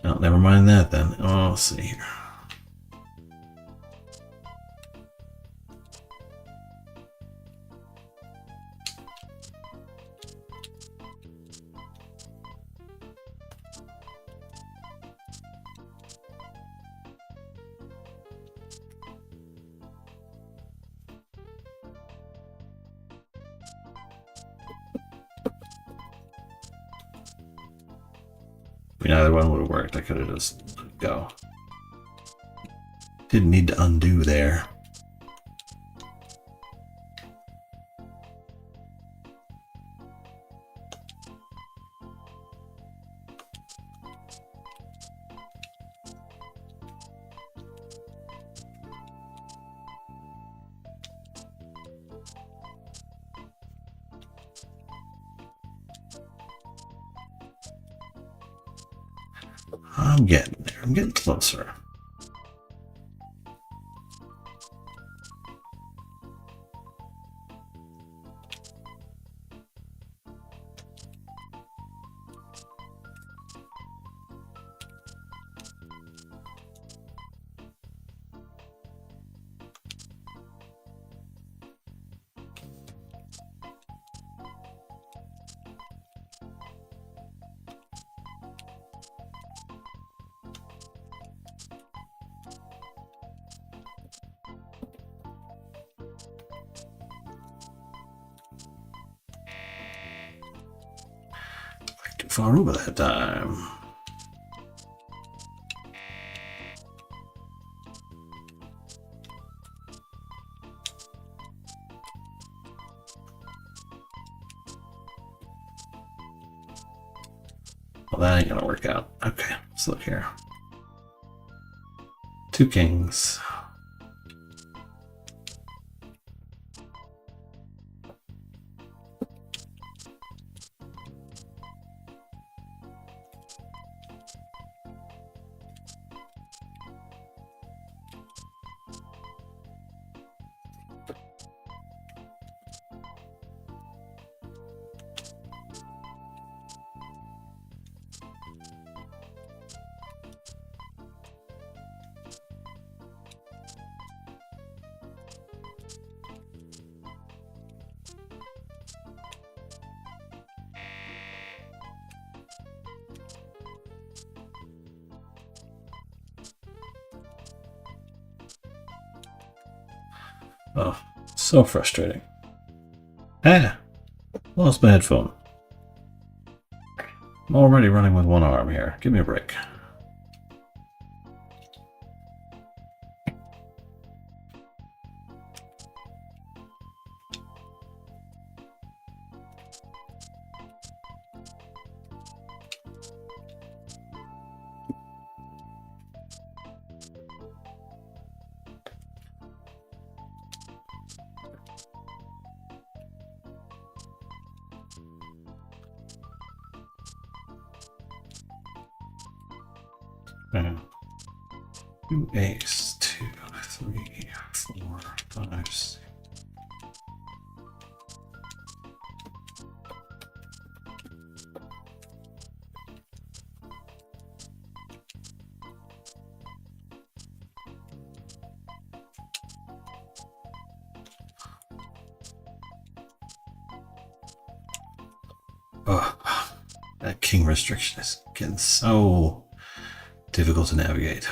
Oh, never mind that then. Oh, let's see here. I mean, either one would have worked. I could have just let it go. Didn't need to undo there. I'm getting there. I'm getting closer. Too far over that time. Well, that ain't gonna work out. Okay, let's look here. 2 kings. Oh, so frustrating. Ah, lost my headphone. I'm already running with one arm here. Give me a break. Two ace, 2, 3, 4, 5, 6. Oh, that king restriction is getting so difficult to navigate.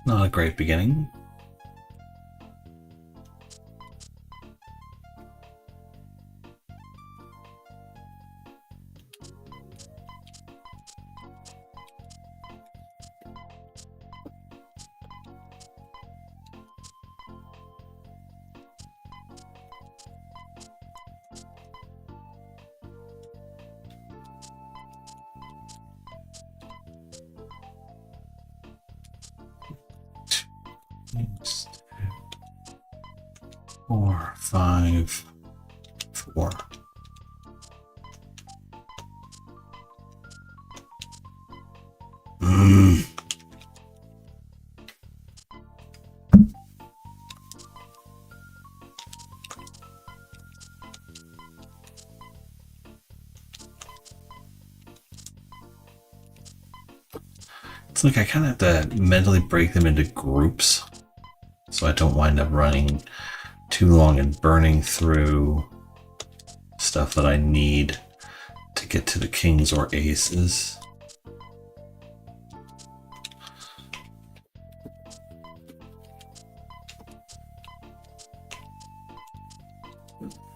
Not a great beginning. Six, 4, 5, 4. It's like I kind of have to mentally break them into groups so I don't wind up running too long and burning through stuff that I need to get to the kings or aces.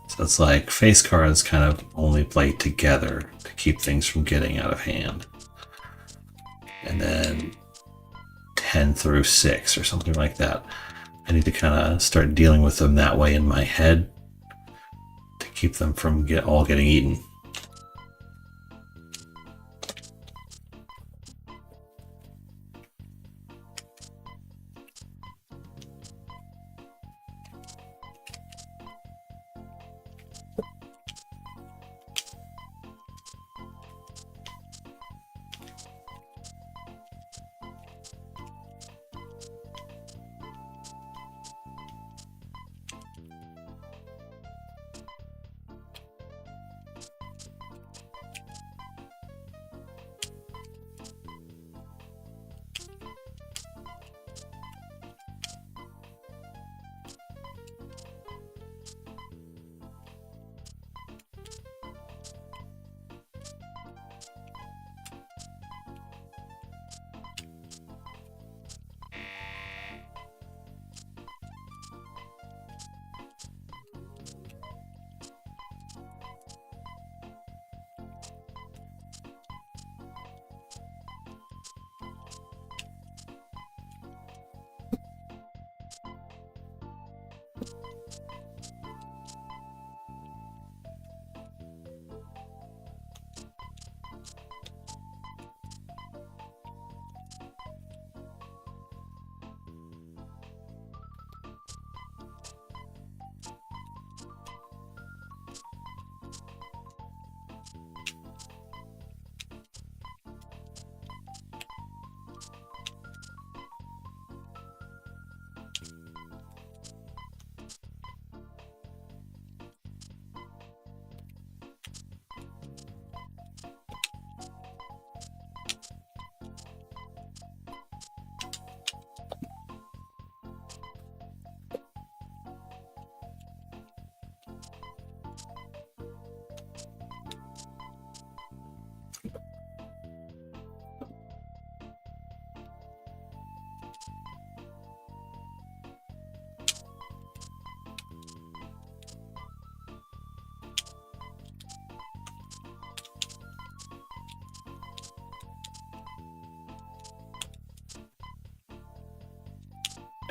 So it's like face cards kind of only play together to keep things from getting out of hand. And then 10 through 6 or something like that. I need to kind of start dealing with them that way in my head to keep them from all getting eaten.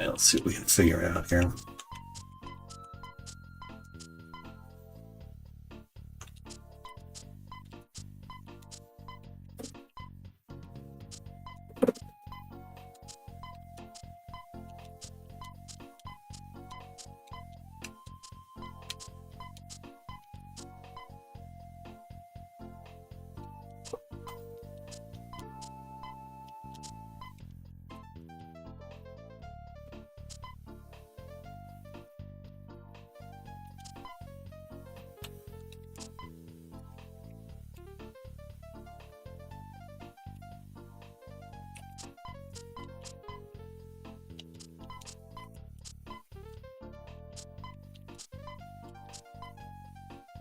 Okay, let's see what we can figure out here.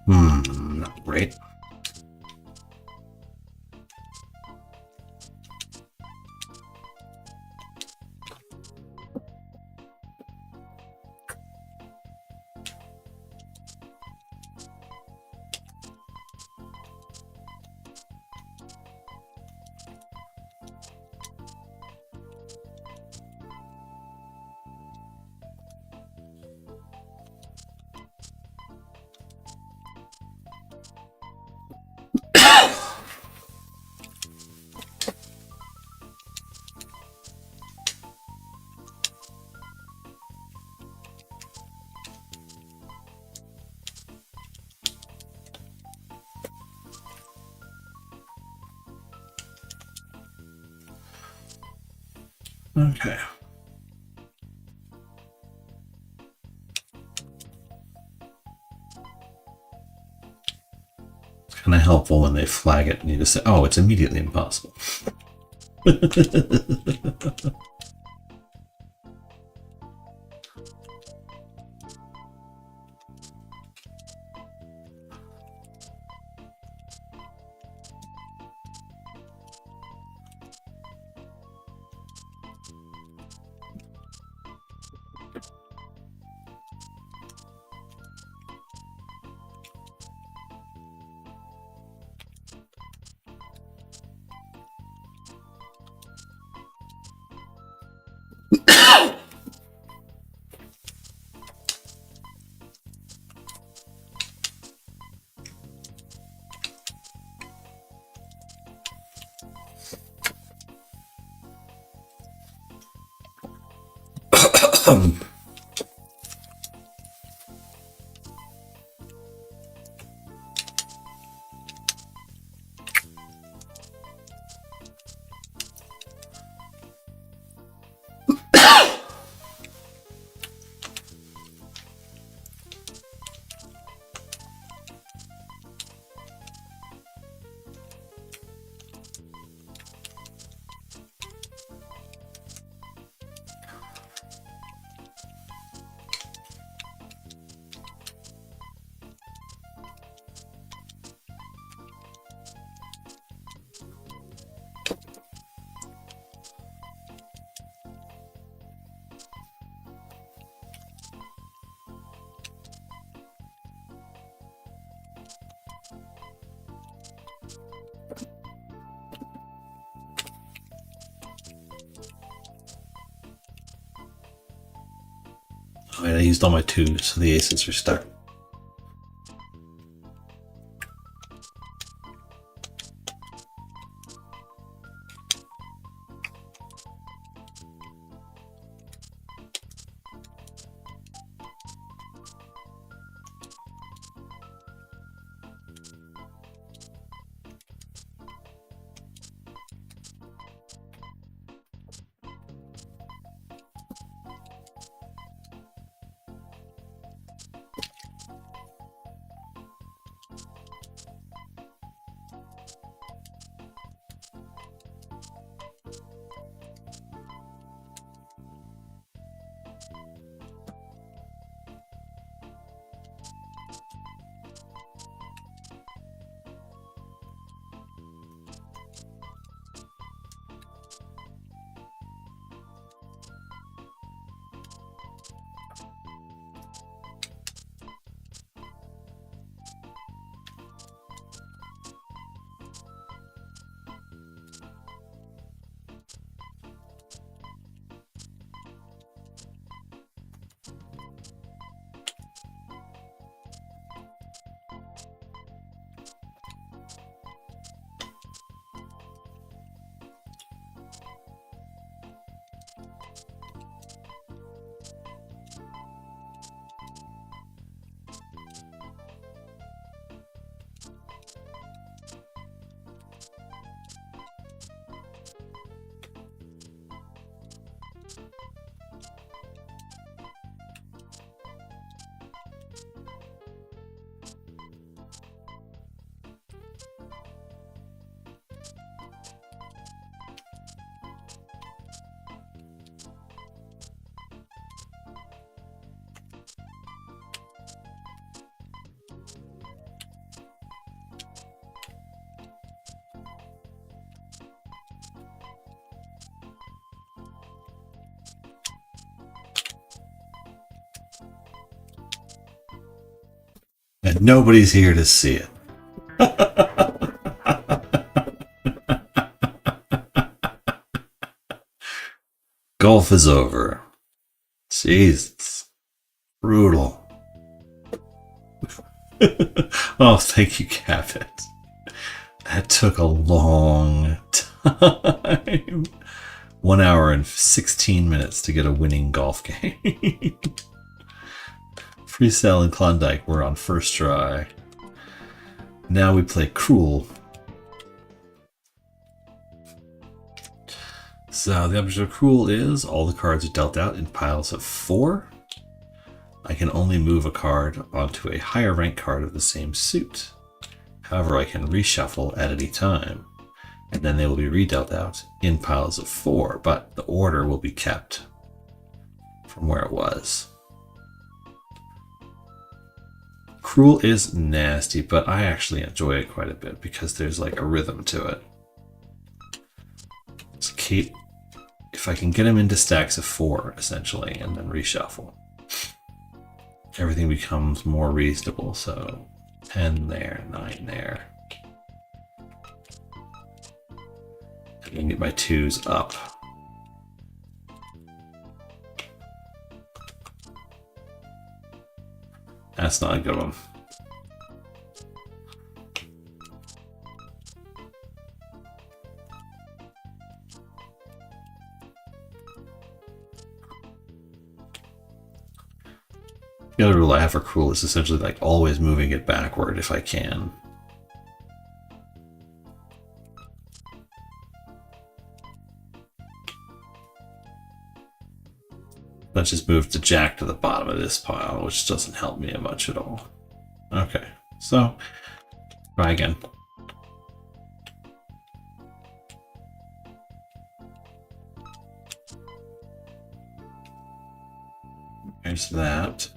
Not great. Okay. It's kind of helpful when they flag it and you just say, oh, it's immediately impossible. I used all my twos, so the aces are stuck. nobody's here to see it. Golf is over. Jesus. Brutal. Oh, thank you, Cabot. That took a long time. 1 hour and 16 minutes to get a winning golf game. Freestyle and Klondike were on first try. Now we play Cruel. So the object of Cruel is all the cards are dealt out in piles of 4. I can only move a card onto a higher rank card of the same suit. However, I can reshuffle at any time, and then they will be redealt out in piles of 4, but the order will be kept from where it was. Cruel is nasty, but I actually enjoy it quite a bit because there's like a rhythm to it. So keep, if I can get them into stacks of 4, essentially, and then reshuffle, everything becomes more reasonable. So 10 there, 9 there. I can get my 2s up. That's not a good one. The other rule I have for Cruel is essentially like always moving it backward if I can. Let's just move the Jack to the bottom of this pile, which doesn't help me much at all. Okay, so try again. There's that.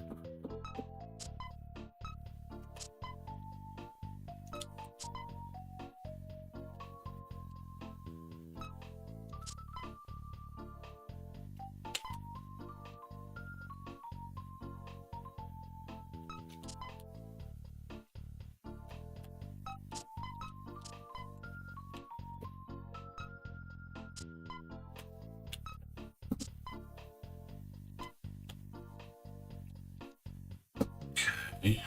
Okay.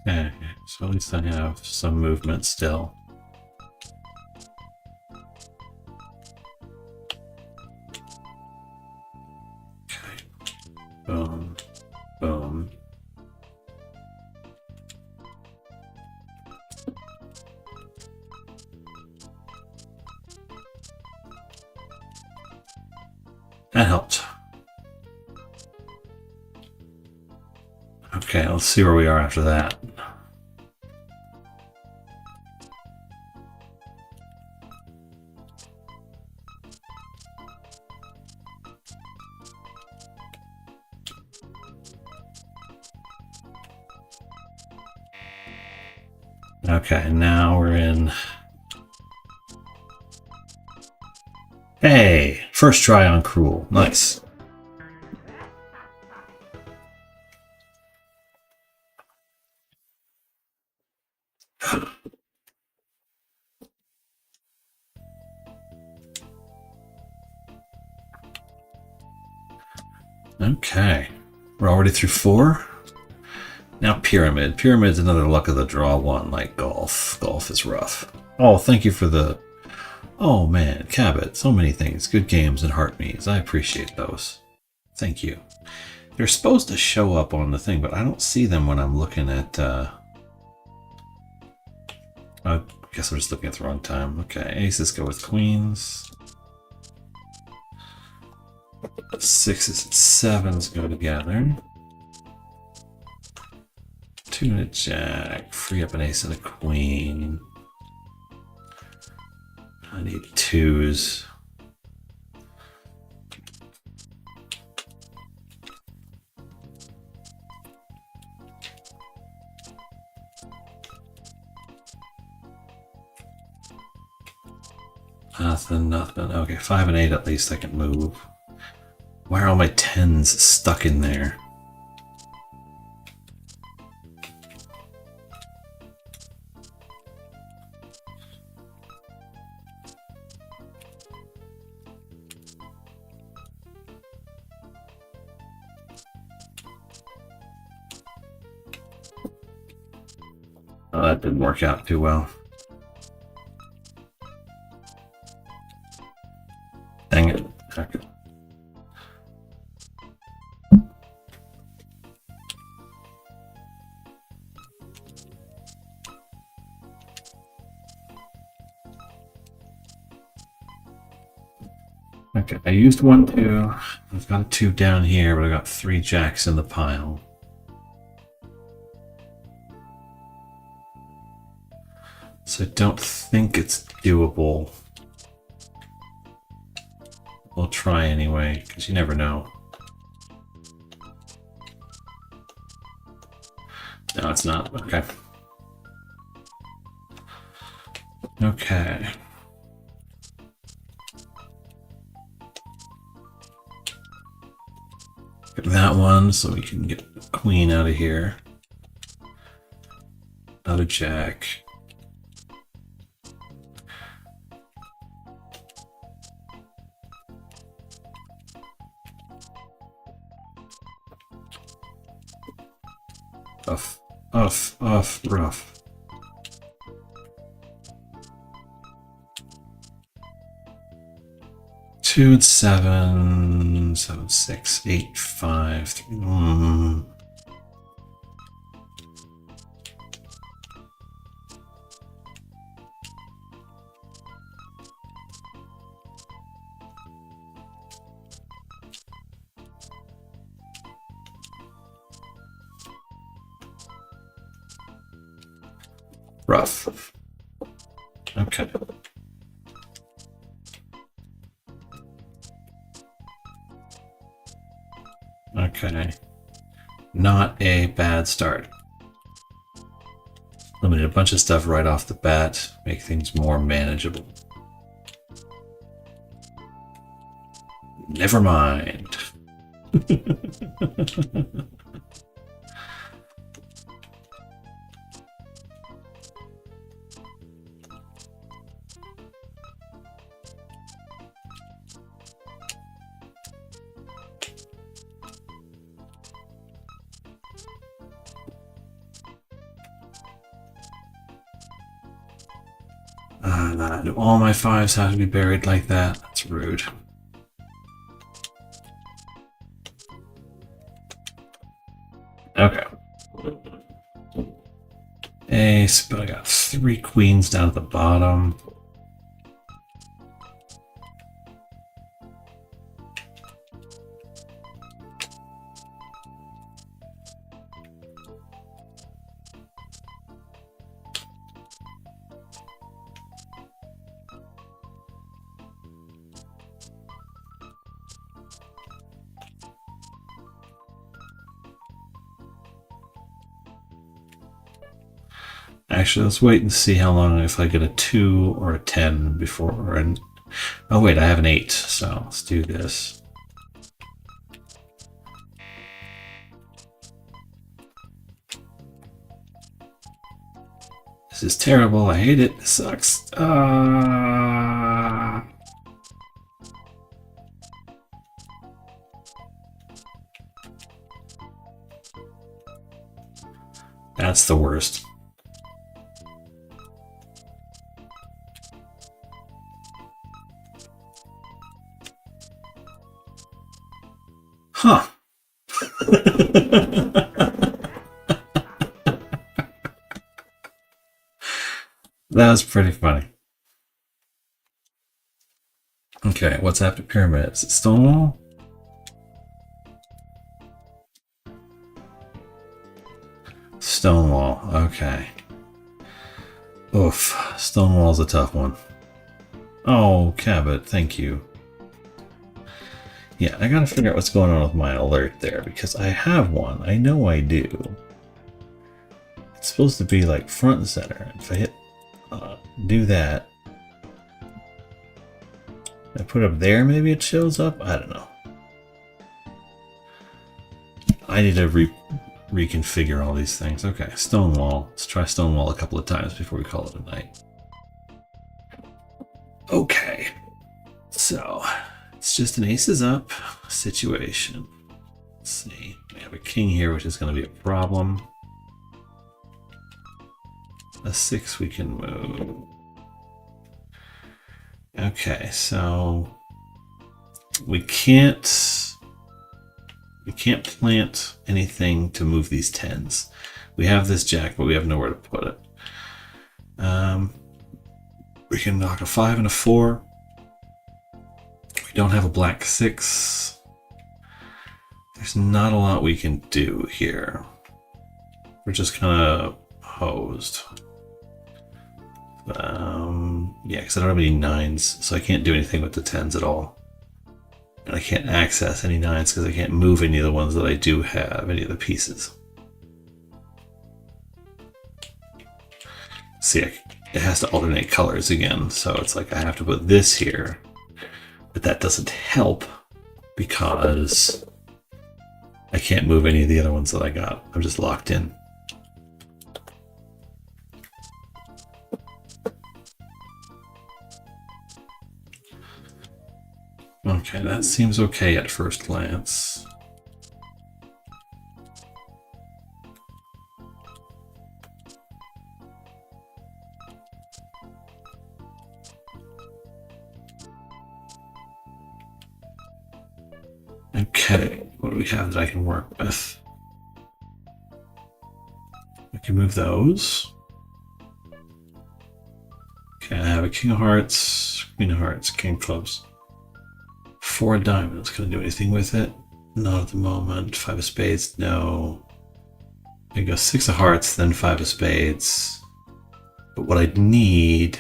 Okay, so at least I have some movement still. Okay, boom, boom. That helped. Okay, let's see where we are after that. Okay, now we're in. Hey, first try on Cruel. Nice. Okay, we're already through 4. Now Pyramid. Pyramid's another luck of the draw one like Golf. Golf is rough. Oh, thank you for the Oh man, Cabot, so many things. Good games and heart me's. I appreciate those. Thank you. They're supposed to show up on the thing, but I don't see them when I'm looking at... I guess I'm just looking at the wrong time. Okay, aces go with queens. Sixes and sevens go together. Two and a jack. Free up an ace and a queen. I need twos. Nothing. Okay, 5 and 8 at least I can move. Why are all my 10s stuck in there? Oh, that didn't work out too well. Dang it. Okay. Okay, I used 1, 2. I've got a 2 down here, but I got 3 jacks in the pile. So I don't think it's doable. We'll try anyway, because you never know. No, it's not. Okay. Okay. Get that one so we can get the queen out of here. Another jack. Rough. Two and 7, 7, 6, 8, 5, 3. Rough. Okay. Okay. Not a bad start. Eliminate a bunch of stuff right off the bat, make things more manageable. Never mind. Do all my 5s have to be buried like that? That's rude. Okay. Ace, but I got 3 queens down at the bottom. Actually, let's wait and see how long, if I get a 2 or a 10 before, or an... Oh wait, I have an 8, so let's do this. This is terrible, I hate it, this sucks. That's the worst. That was pretty funny. Okay, what's after pyramid? Is it Stonewall? Stonewall, okay. Oof, Stonewall's a tough one. Oh, Cabot, thank you. Yeah, I gotta figure out what's going on with my alert there, because I have one. I know I do. It's supposed to be like front and center. If I hit do that, I put it up there, maybe it shows up? I don't know. I need to reconfigure all these things. Okay, Stonewall. Let's try Stonewall a couple of times before we call it a night. Okay, so it's just an aces up situation. Let's see. We have a king here, which is going to be a problem. A 6 we can move. Okay, so we can't plant anything to move these 10s. We have this jack, but we have nowhere to put it. We can knock a 5 and a 4. We don't have a black 6. There's not a lot we can do here. We're just kind of hosed. Yeah, because I don't have any 9s, so I can't do anything with the 10s at all. And I can't access any 9s because I can't move any of the ones that I do have, any of the pieces. See, it has to alternate colors again, so it's like I have to put this here. But that doesn't help because I can't move any of the other ones that I got. I'm just locked in. Okay, that seems okay at first glance. Okay, what do we have that I can work with? I can move those. Okay, I have a king of hearts, queen of hearts, king of clubs. 4 diamonds. Can I do anything with it? Not at the moment. 5 of spades, no. I go 6 of hearts, then 5 of spades. But what I need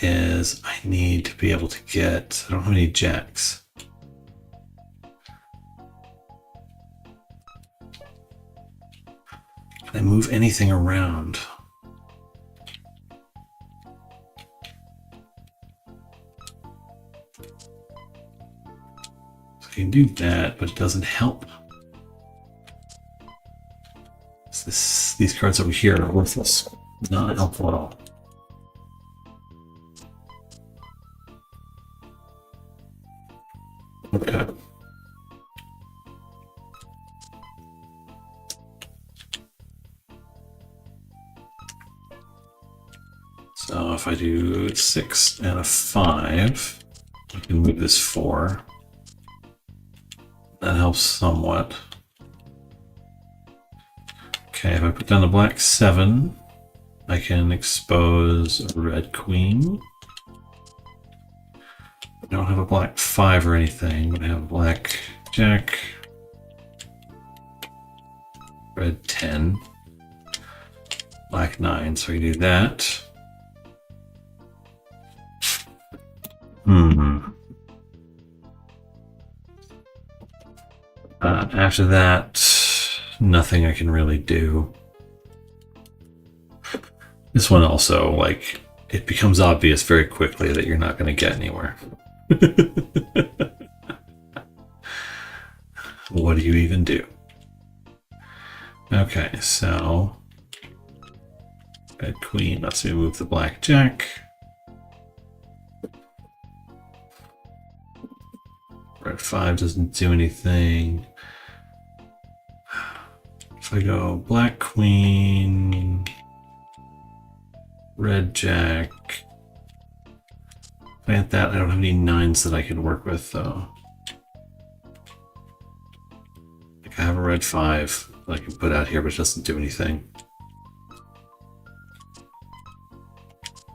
is I need to be able to get, I don't have any jacks. Can I move anything around? I can do that, but it doesn't help. These cards over here are worthless. Not helpful at all. Okay. So if I do 6 and a 5, I can move this 4. That helps somewhat. Okay, if I put down the black 7, I can expose a red queen. I don't have a black 5 or anything, but I have a black jack, red 10, black 9, so we do that. After that, nothing I can really do. This one also, like, it becomes obvious very quickly that you're not going to get anywhere. What do you even do? Okay, so red queen lets me move the black jack. Red 5 doesn't do anything. If I go black queen, red jack, plant that. I don't have any 9s that I can work with though. Like I have a red 5 that I can put out here, but it doesn't do anything.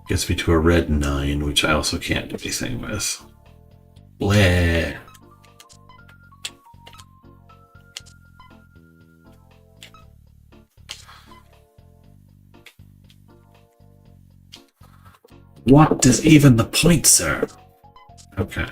Gets me to a red 9, which I also can't do anything with. Bleh. What does even the point, sir? Okay.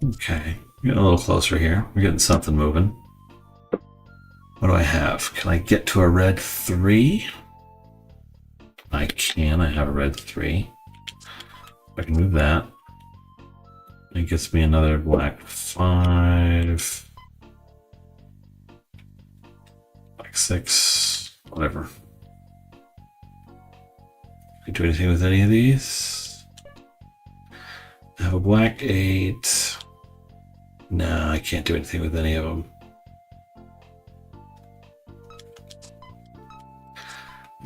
Okay, getting a little closer here. We're getting something moving. What do I have? Can I get to a red 3? I can. I have a red 3. I can move that. It gets me another black 5. Black 6. Whatever. Can I do anything with any of these? I have a black 8. No, I can't do anything with any of them.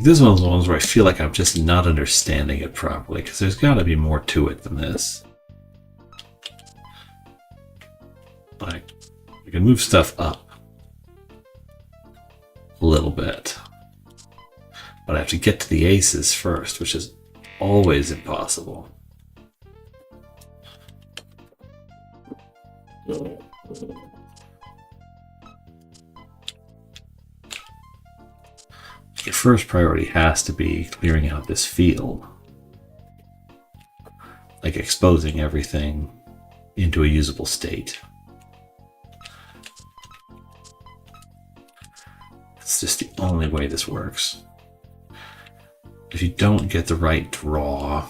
This is one of the ones where I feel like I'm just not understanding it properly, because there's got to be more to it than this. Like, I can move stuff up a little bit, but I have to get to the aces first, which is always impossible. Your first priority has to be clearing out this field, like exposing everything into a usable state. It's just the only way this works. If you don't get the right draw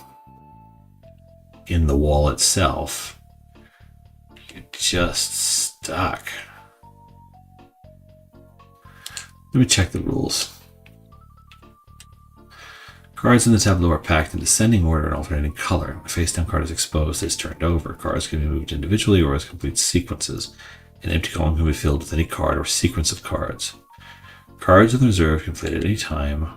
in the wall itself, you're just stuck. Let me check the rules. Cards in the tableau are packed in descending order and alternating color. A face-down card is exposed as turned over. Cards can be moved individually or as complete sequences. An empty column can be filled with any card or sequence of cards. Cards in the reserve can be played at any time.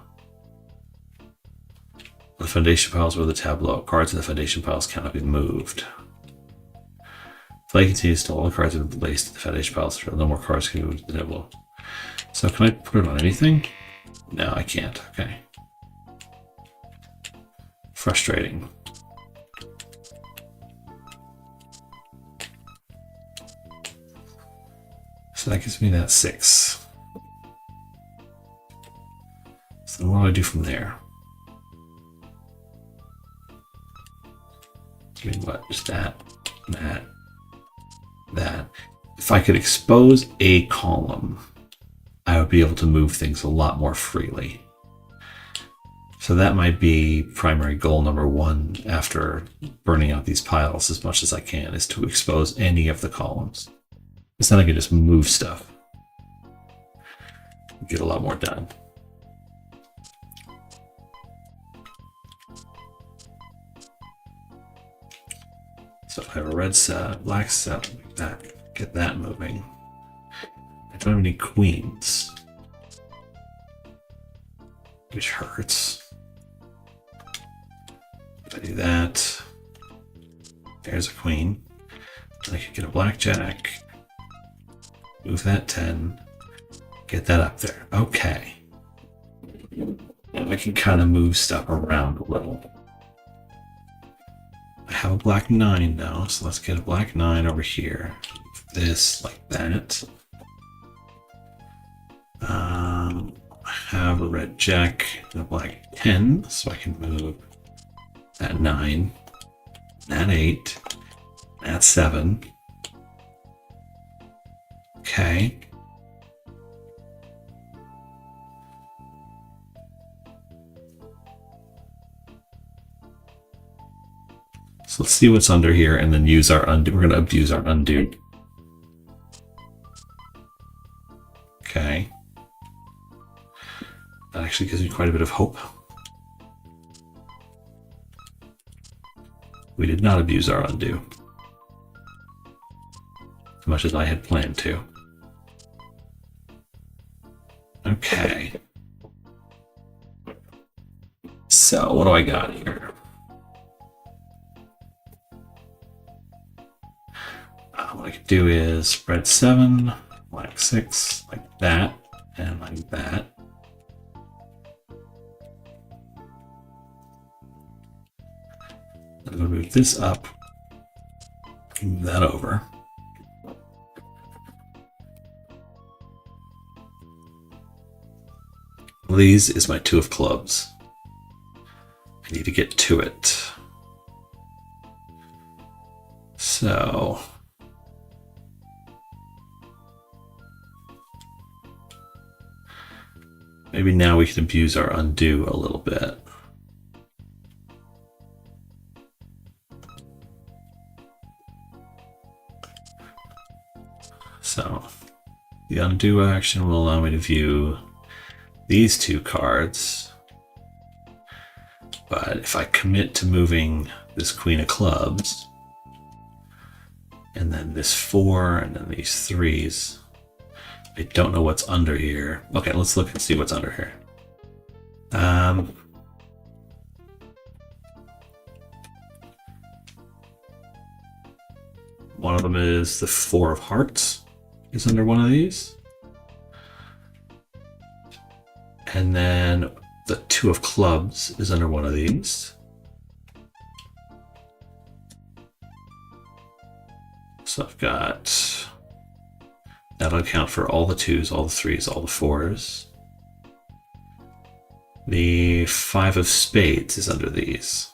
The foundation piles or the tableau. Cards in the foundation piles cannot be moved. Play continues till all the cards have been placed in the foundation piles. No more cards can be moved to the tableau. So can I put it on anything? No, I can't. Okay. Frustrating. So that gives me that 6. So what do I do from there? I mean, what? Just that, that, that. If I could expose a column, I would be able to move things a lot more freely. So that might be primary goal number 1 after burning out these piles as much as I can, is to expose any of the columns. Because then I can just move stuff. Get a lot more done. So I have a red set, black set, like that. Get that moving. I don't have any queens, which hurts. If I do that, there's a queen. Then I could get a blackjack, move that 10, get that up there. Okay. And I can kind of move stuff around a little. I have a black 9 now, so let's get a black 9 over here. This, like that. I have a red jack and a black 10, so I can move that 9, that 8, that 7. Okay. So let's see what's under here and then use our undo. We're going to abuse our undo. Okay. That actually gives me quite a bit of hope. We did not abuse our undo as much as I had planned to. Okay. So what do I got here? What I could do is red 7, black 6, like that, and like that. I'm going to move this up, move that over. These is my 2 of clubs. I need to get to it. So maybe now we can abuse our undo a little bit. So the undo action will allow me to view these 2 cards. But if I commit to moving this Queen of Clubs, and then this 4, and then these 3s, I don't know what's under here. Okay, let's look and see what's under here. One of them is the 4 of Hearts is under one of these. And then the 2 of Clubs is under one of these. So I've got, that'll account for all the 2s, all the 3s, all the 4s. The 5 of Spades is under these.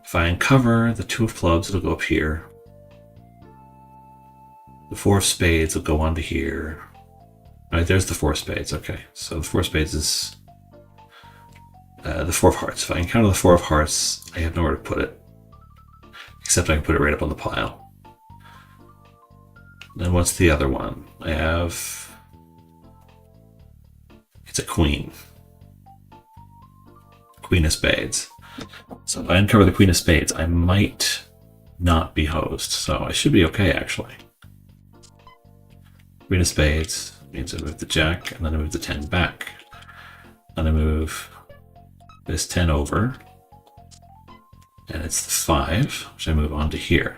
If I uncover the 2 of Clubs, it'll go up here. The 4 of Spades will go onto here. All right, there's the 4 of Spades. Okay, so the 4 of Spades is the 4 of Hearts. If I encounter the 4 of Hearts, I have nowhere to put it. Except I can put it right up on the pile. Then what's the other one? I have... It's a Queen. Queen of Spades. So if I uncover the Queen of Spades, I might not be hosed. So I should be okay, actually. Queen of Spades means I move the Jack, and then I move the 10 back. And I move this 10 over. And it's the 5, which I move on to here.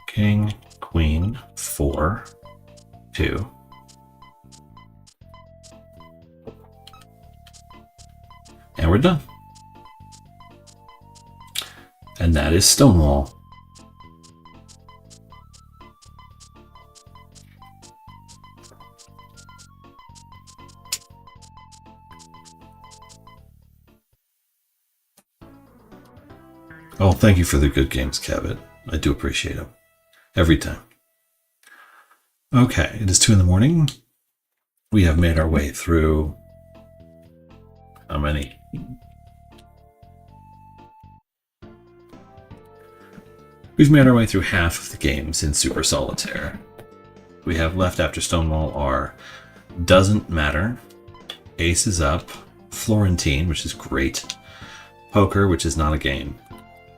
King, Queen, 4, 2. And we're done. And that is Stonewall. Oh, thank you for the good games, Kevin. I do appreciate them. Every time. Okay, it is 2 in the morning. We have made our way through... How many? We've made our way through half of the games in Super Solitaire. We have left after Stonewall are Doesn't Matter, Ace is Up, Florentine, which is great, Poker, which is not a game,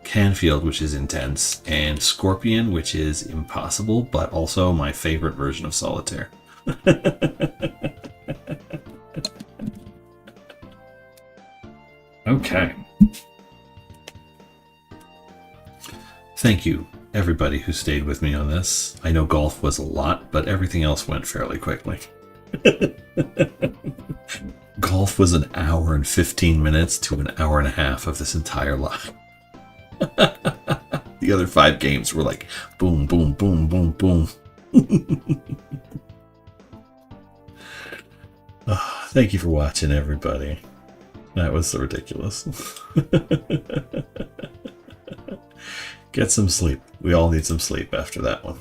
Canfield, which is intense, and Scorpion, which is impossible, but also my favorite version of Solitaire. Okay. Thank you, everybody who stayed with me on this. I know golf was a lot, but everything else went fairly quickly. Golf was an hour and 15 minutes to an hour and a half of this entire live. The other 5 games were like boom, boom, boom, boom, boom. Oh, thank you for watching, everybody. That was so ridiculous. Get some sleep. We all need some sleep after that one.